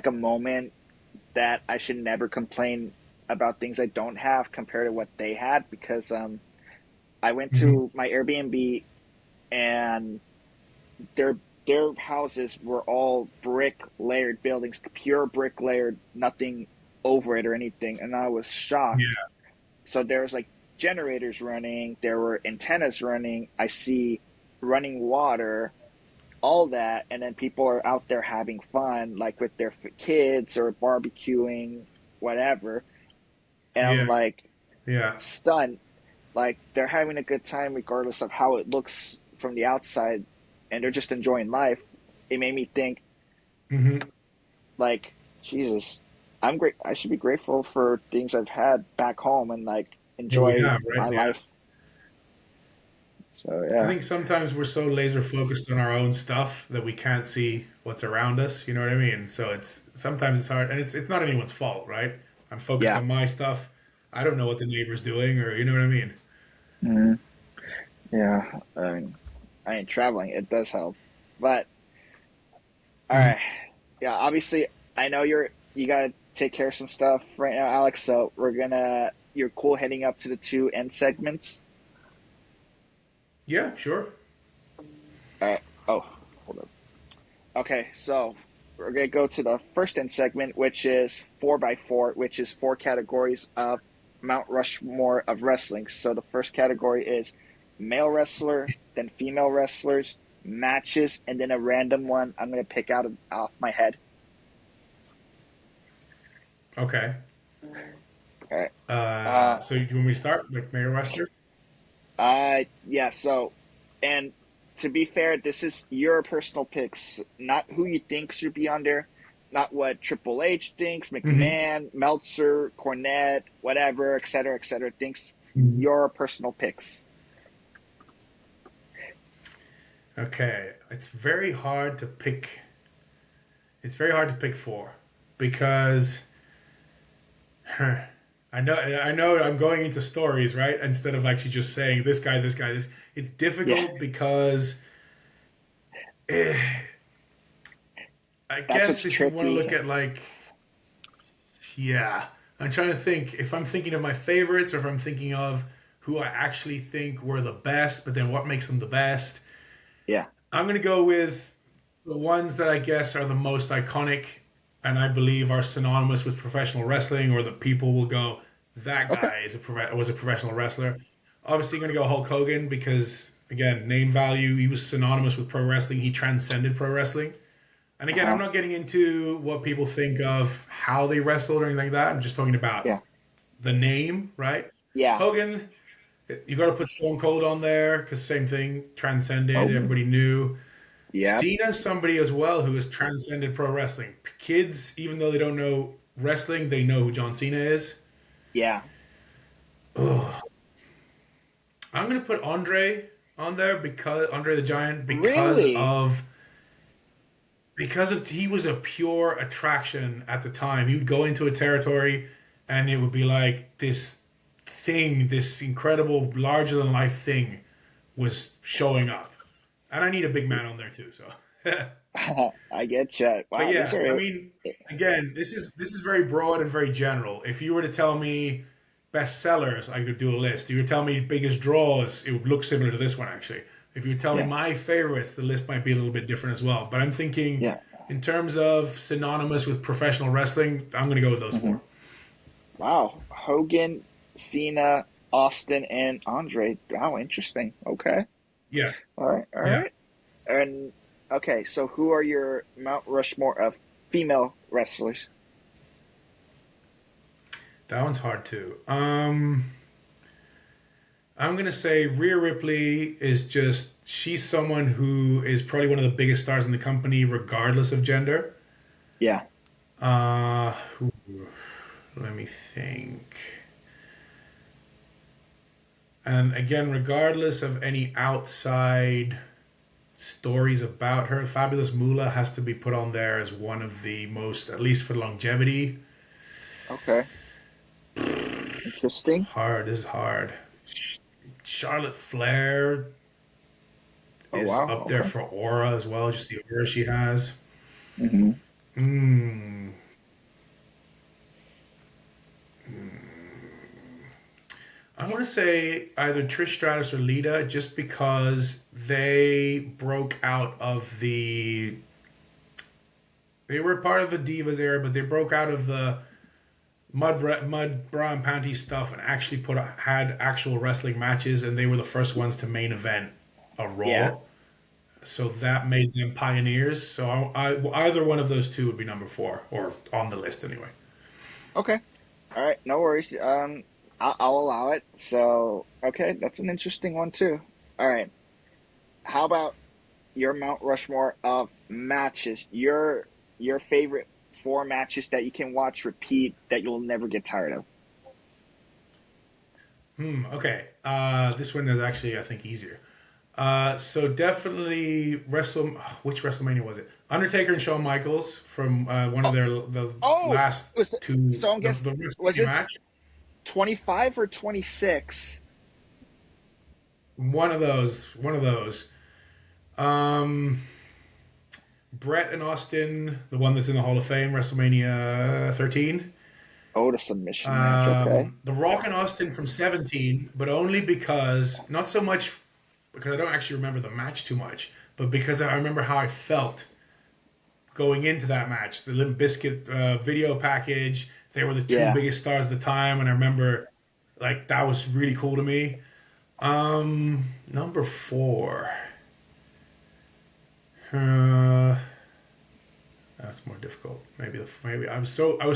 a moment that I should never complain about things I don't have compared to what they had because I went Hmm. to my Airbnb and their their houses were all brick layered buildings, pure brick layered, nothing over it or anything. And I was shocked. Yeah. So there was like generators running, there were antennas running. I see running water, all that, and then people are out there having fun, like with their kids or barbecuing, whatever. And I'm Yeah. like Yeah. stunned. Like they're having a good time regardless of how it looks from the outside, and they're just enjoying life. It made me think, Hmm. like, Jesus, I'm great. I should be grateful for things I've had back home and like Yeah, we enjoy have, right? my Yeah. life. So I yeah, think sometimes we're so laser focused on our own stuff that we can't see what's around us. You know what I mean? So it's sometimes it's hard, and it's not anyone's fault, right? I'm focused yeah, on my stuff. I don't know what the neighbor's doing, or you know what I mean? mm, yeah. I mean, I ain't traveling. It does help, but all Mhm. right. Yeah, obviously, I know you gotta take care of some stuff right now, Alex. So you're cool heading up to the two end segments. Yeah, sure. Oh, hold up. Okay, so we're gonna go to the first end segment, which is four by four, which is four categories of Mount Rushmore of wrestling. So the first category is male wrestler, then female wrestlers, matches, and then a random one I'm gonna pick out off my head. Okay. Okay. Uh, So you want me to start with Mayor Wester? yeah. So, and to be fair, this is your personal picks, not who you think should be on there, not what Triple H thinks, Hmm. McMahon, Meltzer, Cornette, whatever, et cetera, thinks. Hmm. Your personal picks. Okay. It's very hard to pick. It's very hard to pick four because I know I'm going into stories, right? Instead of actually just saying this guy, this guy, this. It's Yeah, difficult because eh, I that's guess what's if you want to look tricky. at like, yeah, I'm trying to think if I'm thinking of my favorites or if I'm thinking of who I actually think were the best, but then what makes them the best. Yeah. I'm gonna go with the ones that I guess are the most iconic and I believe are synonymous with professional wrestling, or that people will go, that Okay. guy was a professional wrestler. Obviously, going to go Hulk Hogan because again, name value. He was synonymous with pro wrestling. He transcended pro wrestling. And Uh again, I'm huh. not getting into what people think of how they wrestled or anything like that. I'm just talking about Yeah. the name, right? Yeah. Hogan, you got to put Stone Cold on there because same thing, transcended. Oh. Everybody knew. Yep. Cena's somebody as well who has transcended pro wrestling. Kids, even though they don't know wrestling, they know who John Cena is. Yeah. Ugh. I'm gonna put Andre on there because Andre the Giant Really? because of he was a pure attraction at the time. He would go into a territory and it would be like this thing, this incredible larger than life thing was showing up. And I need a big man on there too, so I get you. but Wow. These yeah, I are. mean, again, this is very broad and very general. If you were to tell me best sellers, I could do a list. If you were to tell me biggest draws, it would look similar to this one actually. If you would tell me Yeah. my favorites, the list might be a little bit different as well. But I'm thinking Yeah. in terms of synonymous with professional wrestling, I'm going to go with those Hmm. four. Wow. Hogan, Cena, Austin, and Andre. Wow. Interesting. Okay. Yeah, All right. All yeah, right. And okay, so who are your Mount Rushmore of female wrestlers? that one's hard too. I'm gonna say Rhea Ripley is just she's someone who is probably one of the biggest stars in the company, regardless of gender. Yeah. Uh, let me think. And again, regardless of any outside stories about her, Fabulous Moolah has to be put on there as one of the most, at least for longevity. Okay. Interesting. Hard is hard. Charlotte Flair Oh is wow. up there Okay. for aura as well, just the aura she has. Hmm. Mm. I want to say either Trish Stratus or Lita, just because they broke out of the. They were part of the Divas era, but they broke out of the mud bra and panty stuff and actually had actual wrestling matches, and they were the first ones to main event a Yeah. Raw. So that made them pioneers. So either one of those two would be number four, or on the list anyway. Okay. All right. No worries. I'll allow it. So, okay, that's an interesting one too. All right. How about your Mount Rushmore of matches? Your favorite four matches that you can watch repeat that you'll never get tired of. Okay. This one is actually, I think, easier. So definitely Which WrestleMania was it? Undertaker and Shawn Michaels from one of Oh, the oh, last was it, two so I'm the guessing was WrestleMania it match. 25 or 26? One of those. One of those. Um, Brett and Austin, the one that's in the Hall of Fame, WrestleMania 13. Oh, the submission match. Okay. The Rock and Austin from 17, but only because, not so much because I don't actually remember the match too much, but because I remember how I felt going into that match. The Limp Bizkit video package, they were the two Yeah. biggest stars at the time, and I remember like that was really cool to me. Number four. Uh, that's more difficult. Maybe I was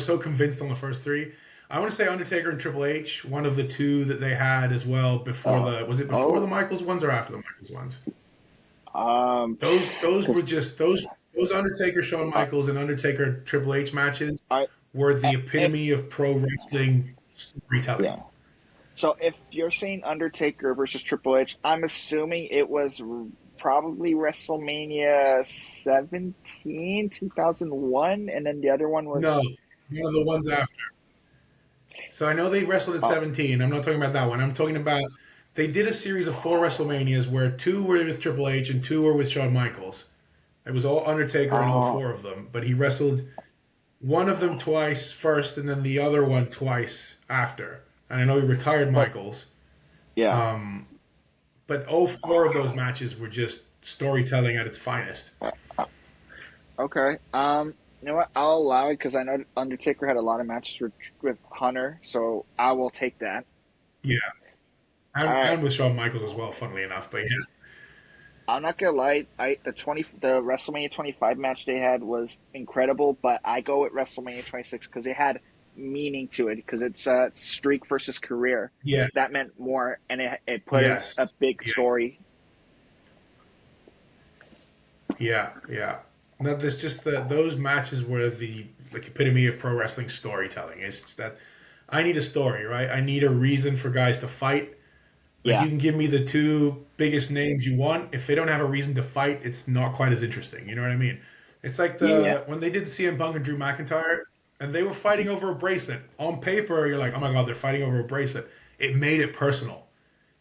so convinced on the first three. I want to say Undertaker and Triple H, one of the two that they had as well before Oh, the was it before the oh. Michaels ones or after the Michaels ones? Um, Those were because just those Undertaker Shawn uh, Michaels and Undertaker Triple H matches I were the if epitome of pro wrestling storytelling. yeah. So if you're saying Undertaker versus Triple H, I'm assuming it was probably WrestleMania 17, 2001, and then the other one was No, one of the ones after. So I know they wrestled at oh 17. I'm not talking about that one. I'm talking about they did a series of four WrestleManias where two were with Triple H and two were with Shawn Michaels. It was all Undertaker in all oh four of them, but he wrestled one of them twice first and then the other one twice after. And I know he retired but Michaels. yeah. But all four of those matches were just storytelling at its finest. Okay. You know what? I'll allow it because I know Undertaker had a lot of matches with Hunter, so I will take that. Yeah. All right. And with Shawn Michaels as well, funnily enough. But yeah. I'm not gonna lie. The WrestleMania 25 match they had was incredible, but I go with WrestleMania 26 because it had meaning to it because it's streak versus career. Yeah. That meant more, and it put a Yes. big Yeah. story. Yeah. Yeah. No, there's just those matches were the like epitome of pro wrestling storytelling. It's just that I need a story, right? I need a reason for guys to fight. Like Yeah, you can give me the two biggest names you want. If they don't have a reason to fight, it's not quite as interesting. You know what I mean? It's like yeah, yeah. the when they did CM Punk and Drew McIntyre, and they were fighting over a bracelet. On paper, you're like, oh my god, they're fighting over a bracelet. It made it personal.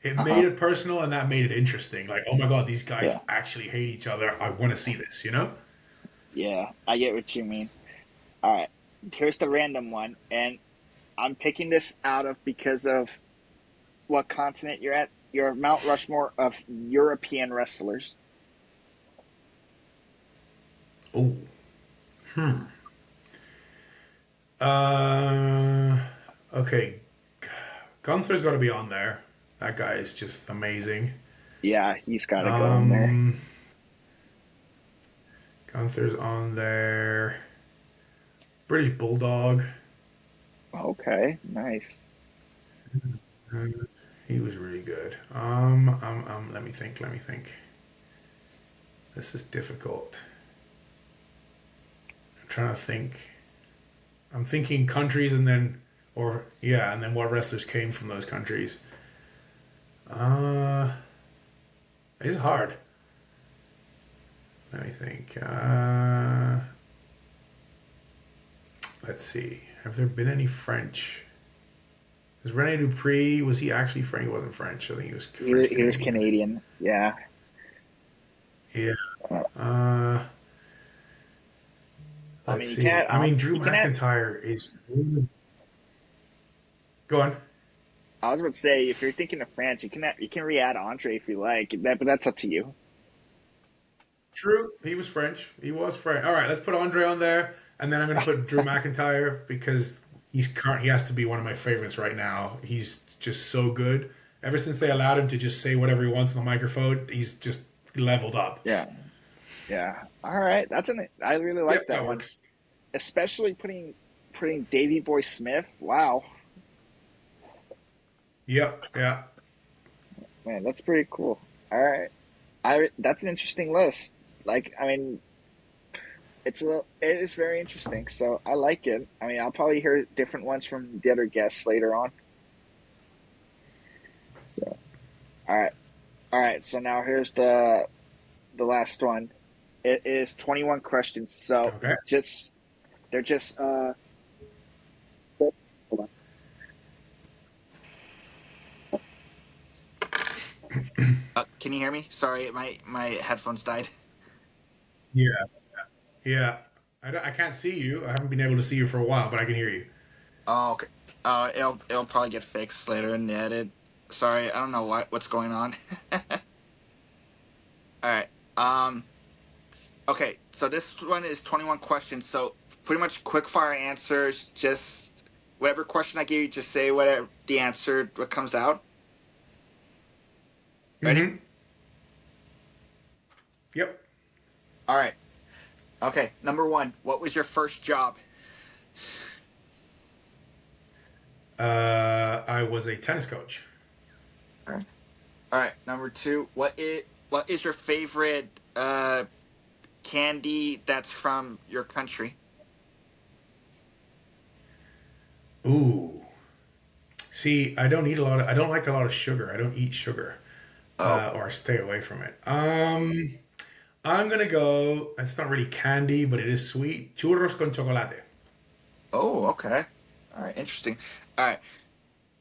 It Uh made huh. it personal, and that made it interesting. Like, oh my god, these guys Yeah, actually hate each other. I want to see this. You know? yeah. I get what you mean. All right. Here's the random one, and I'm picking this out of because of what continent you're at. Your Mount Rushmore of European wrestlers. Oh. Uh. Okay. Gunther's got to be on there. That guy is just amazing. Yeah, he's got to go in there. Um. Gunther's on there. British Bulldog. Okay, nice. He was really good. Let me think. Let me think. This is difficult. I'm trying to think. I'm thinking countries and then, or yeah, and then what wrestlers came from those countries. Uh, it's hard. Let me think. Let's see. Have there been any French? Is Rene Dupree? Was he actually French? He wasn't French. I think he was French He was Canadian. Canadian. Yeah. Yeah. Uh, Uh, I let's mean, see. I mean, Drew you can add McIntyre is. Go on. I was about to say, if you're thinking of France, you can re-add Andre if you like, but that's up to you. True, he was French. He was French. All right, let's put Andre on there, and then I'm going to put Drew McIntyre because he has to be one of my favorites right now. He's just so good. Ever since they allowed him to just say whatever he wants on the microphone, he's just leveled up. Yeah, yeah. All right, I really like Yep, that that one, works. especially putting Davy Boy Smith. Wow, Yep, yeah. man, that's pretty cool. All right, I that's an interesting list. Like, I mean, it is very interesting. So I like it. I mean, I'll probably hear different ones from the other guests later on. So all right, all right. So now here's the last one. It is 21 questions. So Okay. just they're just hold on. Can you hear me? Sorry, my headphones died. Yeah, yeah. I can't see you. I haven't been able to see you for a while, but I can hear you. Oh, okay. It'll probably get fixed later in the edit. Sorry, I don't know what's going on. All right. Okay. So this one is 21 questions. So pretty much quick fire answers. Just whatever question I give you, just say whatever the answer what comes out. Ready? Mm-hmm. Yep. All right. Okay. Number one. What was your first job? I was a tennis coach. All right. All right. Number two. What is your favorite candy that's from your country? Ooh. See, I don't eat a lot of. I don't like a lot of sugar. I don't eat sugar, Oh. or I stay away from it. I'm gonna go. It's not really candy, but it is sweet. Churros con chocolate. Oh, okay. All right, interesting. All right,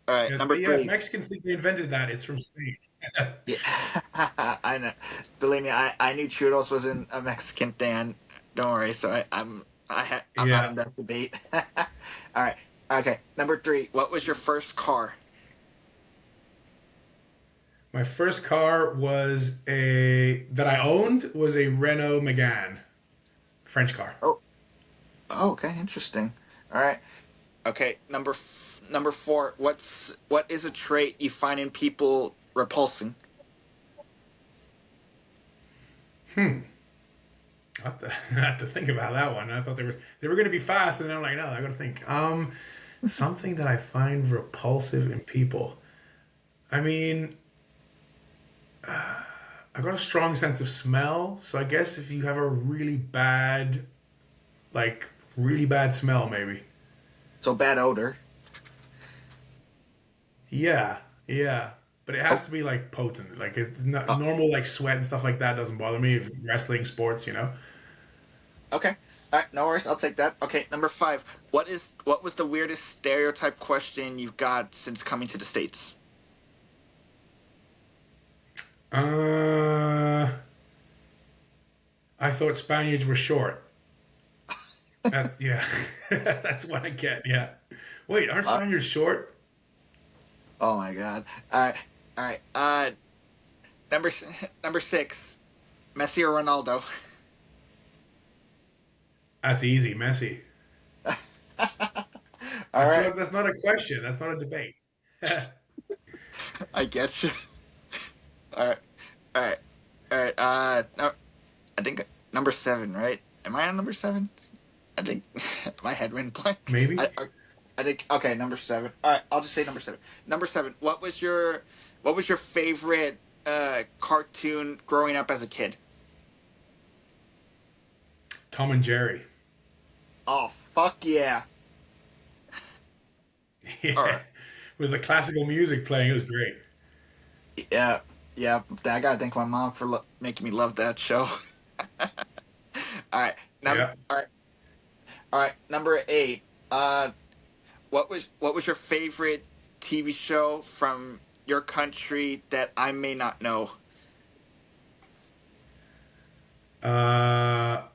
all right. Number Yeah, if three. Mexicans think they invented that, it's from Spain. Yeah, I know. Believe me, I knew churros was in a Mexican thing. Don't worry. So I'm not Yeah. in that debate. All right. Okay. Number three. What was your first car? My first car was a that I owned was a Renault Megane, French car. Oh. Oh, okay. Interesting. All right. Okay. Number four. What is a trait you find in people repulsing? Hmm. I have to think about that one. I thought they were going to be fast, and then I'm like, no, I got to think. Something that I find repulsive in people. I mean, I got a strong sense of smell, so I guess if you have a like really bad smell, maybe. So bad odor. Yeah, yeah. But it has Oh. to be like potent. Like it's not Uh, normal, like sweat and stuff like that doesn't bother me. Wrestling, sports. Okay. All right, no worries. I'll take that. Okay, number five. What was the weirdest stereotype question you've got since coming to the States? Uh, I thought Spaniards were short. That's yeah. That's what I get. Yeah. Wait, aren't Uh, Spaniards short? oh my god. All right. All right. Number number six. Messi or Ronaldo? That's easy, Messi. All right. That's not a question. That's not a debate. I get you. All right. All right. All right. No, I think number seven, right? Am I on number seven? I think my head went blank. Maybe. I think okay, number seven. All right, I'll just say number seven. Number seven. What was your favorite cartoon growing up as a kid? Tom and Jerry. Oh fuck yeah! All Yeah. right. With the classical music playing, it was great. Yeah, yeah. I gotta thank my mom for making me love that show. All right, Yeah. all right, all right. Number eight. Uh, what was your favorite TV show from your country that I may not know?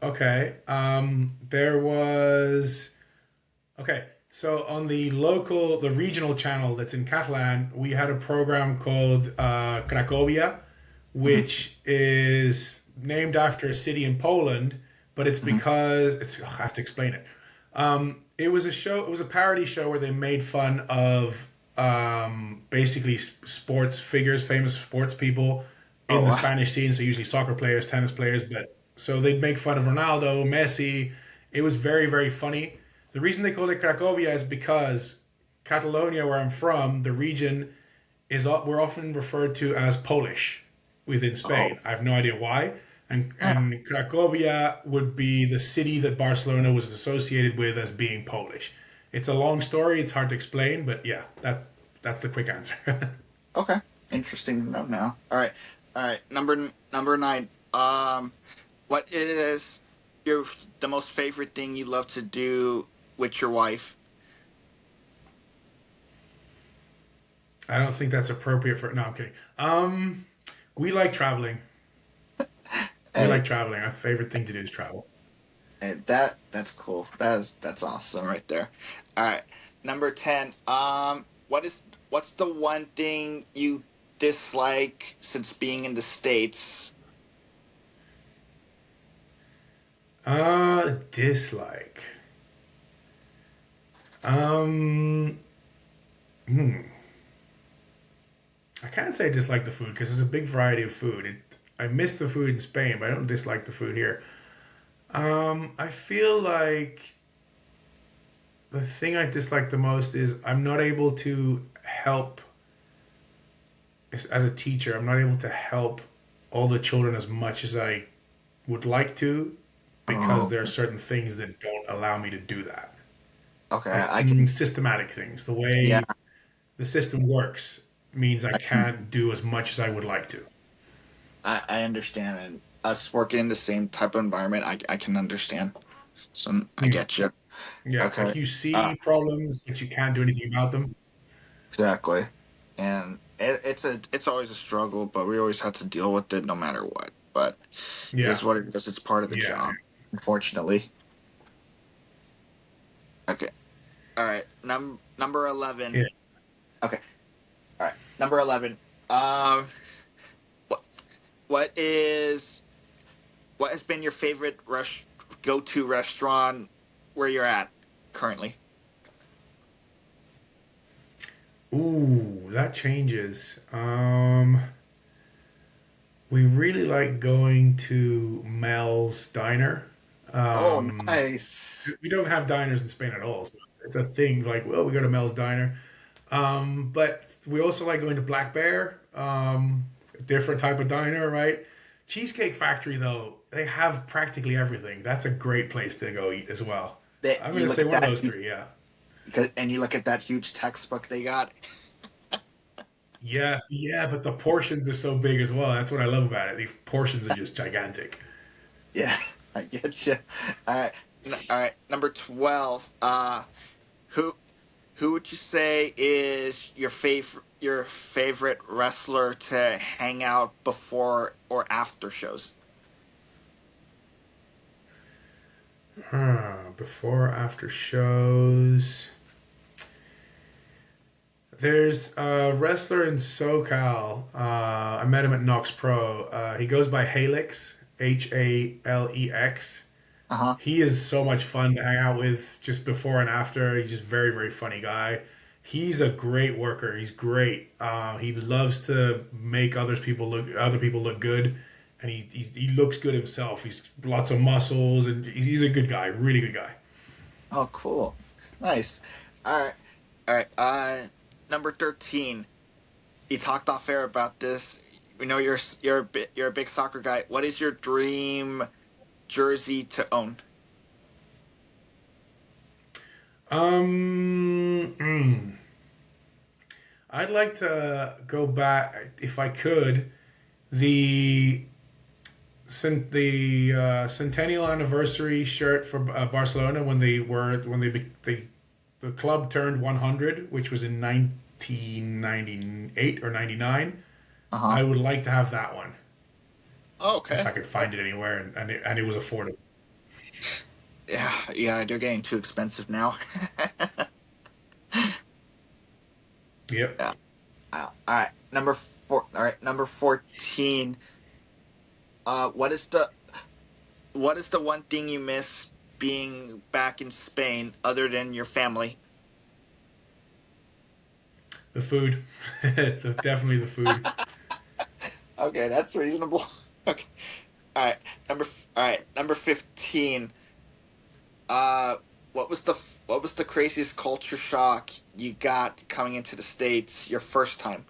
Okay. There was. Okay. So on the regional channel that's in Catalan, we had a program called Cracovia, Hmm. which is named after a city in Poland, but it's Hmm. because I have to explain it. It was a show. It was a parody show where they made fun of basically sports figures, famous sports people Oh in the wow. Spanish scene. So usually soccer players, tennis players, but so they'd make fun of Ronaldo, Messi. It was very very funny. The reason they called it Cracovia is because Catalonia, where I'm from, the region is we're often referred to as Polish within Oh Spain. I have no idea why. yeah. And Cracovia would be the city that Barcelona was associated with as being Polish. It's a long story. It's hard to explain, but yeah, that's the quick answer. Okay. Interesting to know now. All right. All right. Number nine. What is your the most favorite thing you love to do with your wife? I don't think that's appropriate for. No, I'm kidding. We like traveling. We Hey, like traveling. Our favorite thing to do is travel. hey, that's cool. That's awesome right there. All right. Number 10. What's the one thing you dislike since being in the States? Dislike. Um, hmm. I can't say I dislike the food because there's a big variety of food. I miss the food in Spain, but I don't dislike the food here. I feel like the thing I dislike the most is I'm not able to help as a teacher. I'm not able to help all the children as much as I would like to because Oh, there are certain things that don't allow me to do that. okay. Like I can. systematic things. The Yeah, way the system works means I I can. can't do as much as I would like to. I understand, and us working in the same type of environment, I can understand. So I Hmm. get you. Yeah, Okay. like you Uh, see problems, but you can't do anything about them. exactly. And it's always a struggle, but we always have to deal with it no matter what. But it Yeah, is what it is. It's part of the yeah, job, unfortunately. Okay. All right. Number 11. yeah. Okay. All right. Number 11. Um. What what is what has been your favorite go to restaurant where you're at currently? Ooh, that changes. We really like going to Mel's Diner. Oh, Um, nice. we don't have diners in Spain at all, so it's a thing. Like, well, we go to Mel's Diner. But we also like going to Black Bear, a different type of diner, right? Cheesecake Factory, though, they have practically everything. That's a great place to go eat as well. That I'm you gonna look say at one of that those three. Yeah, and you look at that huge textbook they got. yeah. But the portions are so big as well. That's what I love about it. These portions are just gigantic. Yeah, I get you. All right, all right. Number 12. Who who would you say is your favorite wrestler to hang out before or after shows? Before, after shows. There's a wrestler in SoCal. I met him at Knox Pro. He goes by Halix, Halex. Uh huh. He is so much fun to hang out with just before and after. He's just very, very funny guy. He's a great worker. He's great. He loves to make other people look good, and he looks good himself. He's lots of muscles, and he's a good guy. Really good guy. Oh, cool. Nice. All right. All right. Number 13. You talked off air about this. We know you're a big soccer guy. What is your dream jersey to own? Um, mm, I'd like to go back if I could. The centennial anniversary shirt for Barcelona the club turned 100, which was in 1998 or 99. Uh I huh. would like to have that one Oh, if okay. I could find it anywhere and it was affordable. Yeah, yeah, they're getting too expensive now. Yep. Yeah. All right. Number four. All right. Number 14. What is the one thing you miss being back in Spain other than your family? The food. Definitely the food. Okay, that's reasonable. Okay. All right. All right. Number 15. Uh, what was the craziest culture shock you got coming into the States your first time?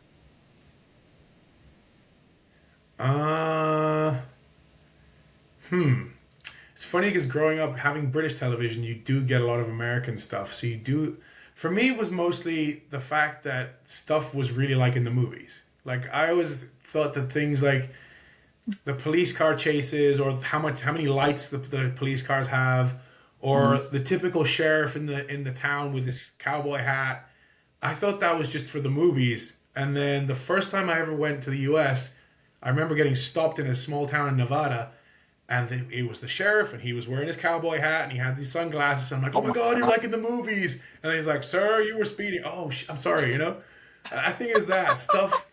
Uh, hmm. It's funny because growing up having British television, you do get a lot of American stuff. So you do. For me, it was mostly the fact that stuff was really like in the movies. Like I always thought that things like the police car chases, or how many lights the police cars have, or Hmm. the typical sheriff in the town with his cowboy hat. I thought that was just for the movies. And then the first time I ever went to the U.S., I remember getting stopped in a small town in Nevada, and it was the sheriff, and he was wearing his cowboy hat, and he had these sunglasses. And I'm like, oh Oh my my god, you're god. like in the movies. And then he's like, sir, you were speeding. Oh, I'm sorry, you know. I think it's that stuff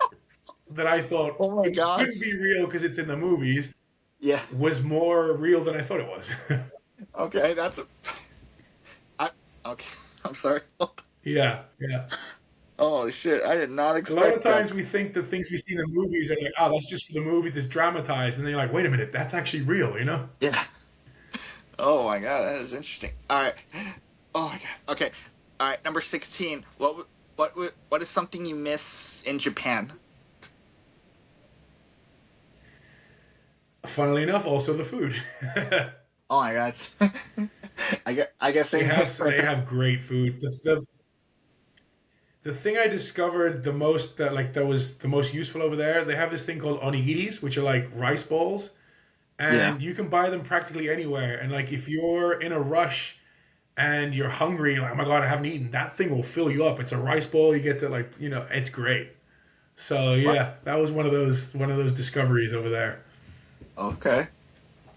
that I thought Oh my god. couldn't be real because it's in the movies Yeah. was more real than I thought it was. Okay, I okay. I'm sorry. Yeah, yeah. Oh shit! I did not A lot of expect that. times we think the things we see in the movies are like, oh, that's just for the movies, it's dramatized. And then you're like, wait a minute, that's actually real, you know? Yeah. Oh my god, that is interesting. All right. Oh my god. Okay. All right. Number 16. What is something you miss in Japan? Funnily enough, also the food. Oh my god. I guess they same here. have they have great food. The thing I discovered the most that was the most useful over there, they have this thing called onigiris, which are like rice balls, Yeah. and you can buy them practically anywhere. And like if you're in a rush and you're hungry, like, oh my god, I haven't eaten, that thing will fill you up. It's a rice bowl. You get to like, it's great. So What? yeah, that was one of those discoveries over there. Okay.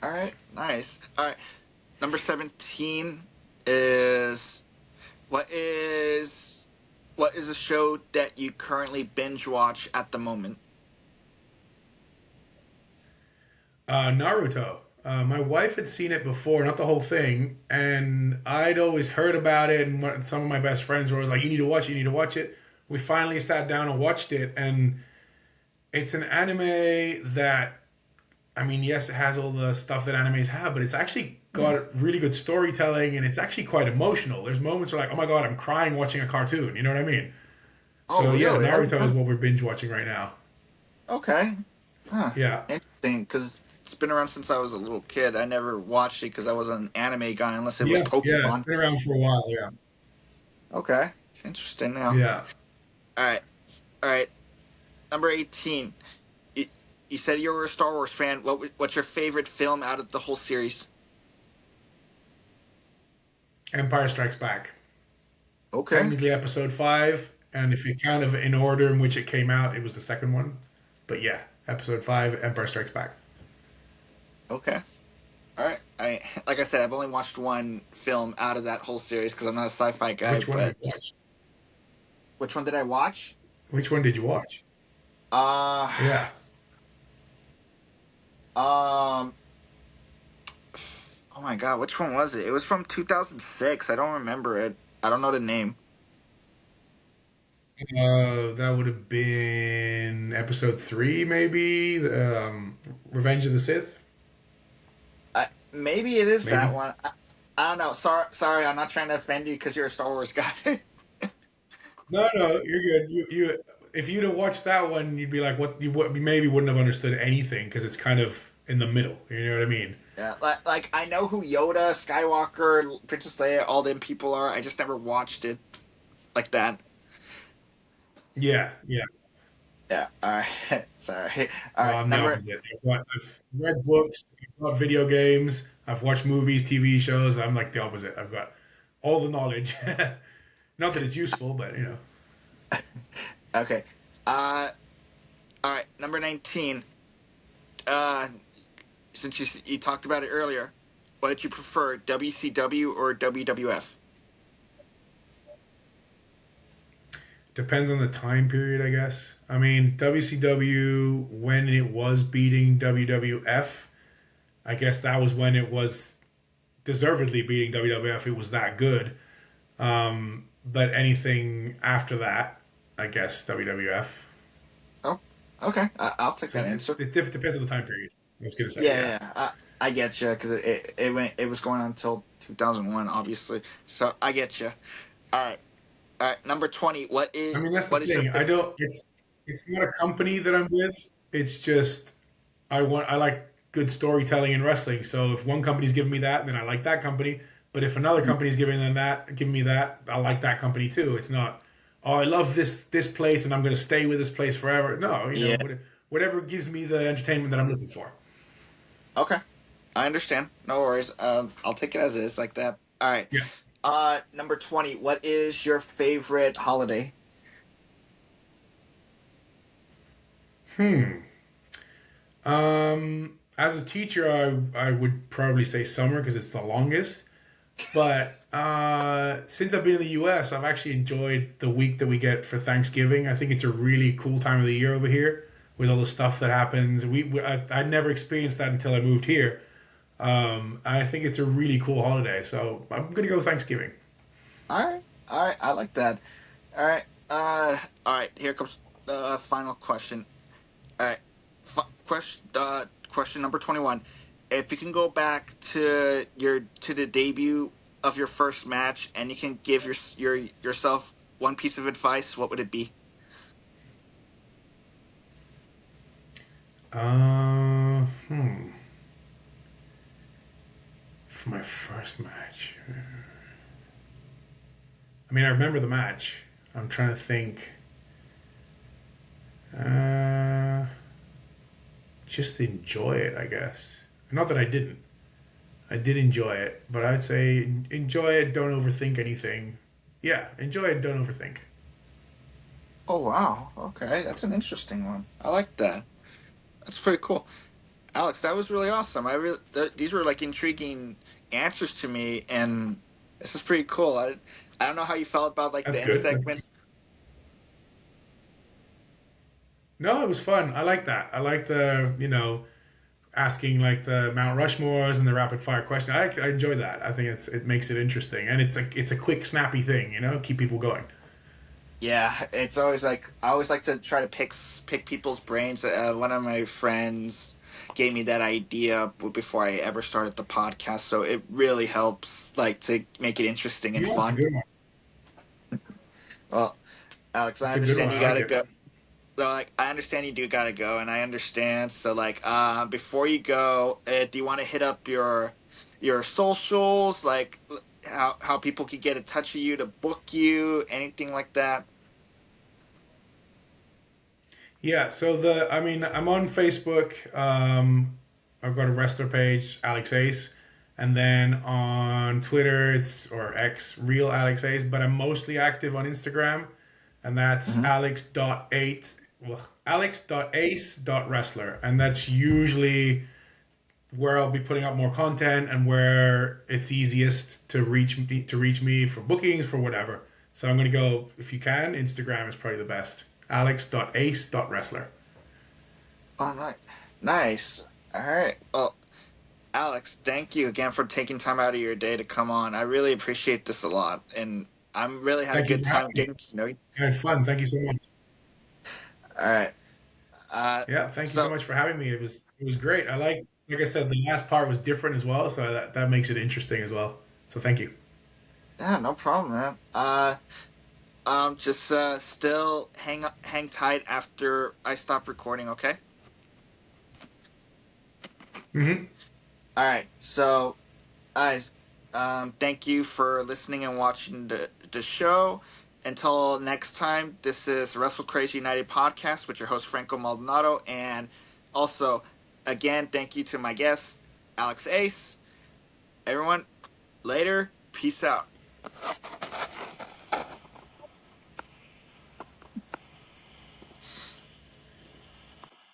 All right. Nice. All right. Number 17 is what is what is a show that you currently binge watch at the moment? Naruto. My wife had seen it before, not the whole thing, and I'd always heard about it. And some of my best friends were always like, "You need to watch it. You need to watch it." We finally sat down and watched it, and it's an anime that, I mean, yes, it has all the stuff that animes have, but it's actually got really good storytelling, and it's actually quite emotional. There's moments where like, "Oh my god, I'm crying watching a cartoon." You know what I mean? Oh, So yeah, really? Naruto is what we're binge watching right now. Okay. Huh. Yeah, Interesting, because it's been around since I was a little kid. I never watched it because I wasn't an anime guy unless it was yeah, it's Pokemon. been around for a while. Yeah, Okay. Interesting now. yeah. All right. All right. Number 18. You, you said you were a Star Wars fan. What's your favorite film out of the whole series? Empire Strikes Back. Okay. Technically episode 5, and if you kind of in order in which it came out, it was the second one. But yeah, episode 5, Empire Strikes Back. Okay. All right. Like I said, I've only watched one film out of that whole series because I'm not a sci-fi guy. Which one did But you watch? which one did I watch? Which one did you watch? Uh, Yeah. um. Oh my god, which one was it? It was from 2006. I don't remember it. I don't know the name. That would have been episode 3, maybe. Revenge of the Sith, Maybe it is that maybe. one. I don't know. Sorry. I'm not trying to offend you because you're a Star Wars guy. No, no, you're good. If you'd have watched that one, you'd be like, what? You maybe wouldn't have understood anything because it's kind of in the middle. You know what I mean? Yeah, like I know who Yoda, Skywalker, Princess Leia, all them people are. I just never watched it like that. Yeah, yeah. Yeah. All right. Sorry. All Well, right. I'm the Number. opposite. I've read books, I've got video games, I've watched movies, TV shows. I'm like the opposite. I've got all the knowledge. Not that it's useful, but Okay. Uh. All right. Number 19. Uh. Since you talked about it earlier, what did you prefer, WCW or WWF? depends on the time period, I guess. I mean, WCW when it was beating WWF, I guess that was when it was deservedly beating WWF. It was that good. But anything after that, I guess WWF. Oh, okay. I'll take So that answer. it depends on the time period. I was gonna say, Yeah, yeah. yeah. I get you because it was going on until 2001, obviously. So I get you. All right, all right. Number 20. I mean, that's the What is your thing. I don't. It's not a company that I'm with. It's just I like good storytelling in wrestling. So if one company's giving me that, then I like that company. But if another company's giving me that, I like that company too. It's not, oh, I love this place and I'm going to stay with this place forever. No, yeah? whatever gives me the entertainment that I'm looking for. Okay, I understand. No worries. I'll take it as is like that. All right. Yeah. Number 20. What is your favorite holiday? Hmm. As a teacher, I would probably say summer because it's the longest. But since I've been in the U.S., I've actually enjoyed the week that we get for Thanksgiving. I think it's a really cool time of the year over here with all the stuff that happens. I never experienced that until I moved here. I think it's a really cool holiday, so I'm gonna go Thanksgiving. All right, all right. I like that. All right. All right. Here comes the final question. All right. Question number 21. If you can go back to the debut of your first match and you can give yourself one piece of advice, what would it be? Hmm. For my first match, I mean, I remember the match. I'm trying to think. Uh, just enjoy it, I guess. Not that I didn't. I did enjoy it, but I'd say enjoy it. Don't overthink anything. Yeah, enjoy it. Don't overthink. Oh wow. Okay, that's an interesting one. I like that. That's pretty cool. Alex, that was really awesome. These were like intriguing answers to me, and this is pretty cool. I don't know how you felt about like That's the end good. segments. No, it was fun. I like that. I like the asking like the Mount Rushmores and the rapid fire question. I enjoy that. I think it makes it interesting and it's a quick snappy thing. Keep people going. Yeah, it's always like I always like to try to pick people's brains. One of my friends gave me that idea before I ever started the podcast, so it really helps like to make it interesting and Yeah, it's a fun. good one. Well, Alex, I It's a good one. understand you I like gotta it. go. So like I understand you do gotta go, and I understand. So like before you go, do you want to hit up your socials, like how people could get in touch with you to book you, anything like that? Yeah. So I mean, I'm on Facebook. I've got a wrestler page, Alex Ace, and then on Twitter, or X, real Alex Ace. But I'm mostly active on Instagram, and that's Hmm. alex.ace.wrestler, and that's usually where I'll be putting up more content and where it's easiest to reach me for bookings for whatever. So I'm gonna go, if you can, Instagram is probably the best. alex.ace.wrestler. Oh, nice, nice. All right. Well, Alex, thank you again for taking time out of your day to come on. I really appreciate this a lot, and I'm really had a Thank you good for time having me. getting to know you. I had fun. Thank you so much. All right. Uh, Yeah, thank you so so much for having me. It was great. Like I said, the last part was different as well, so that makes it interesting as well. So thank you. yeah, no problem, man. Just still hang tight after I stop recording, okay? Hmm. All right. So, guys, thank you for listening and watching the show. Until next time, this is Wrestle Craze United podcast with your host Franco Maldonado, and also, again, thank you to my guest Alex Ace. Everyone, later. Peace out.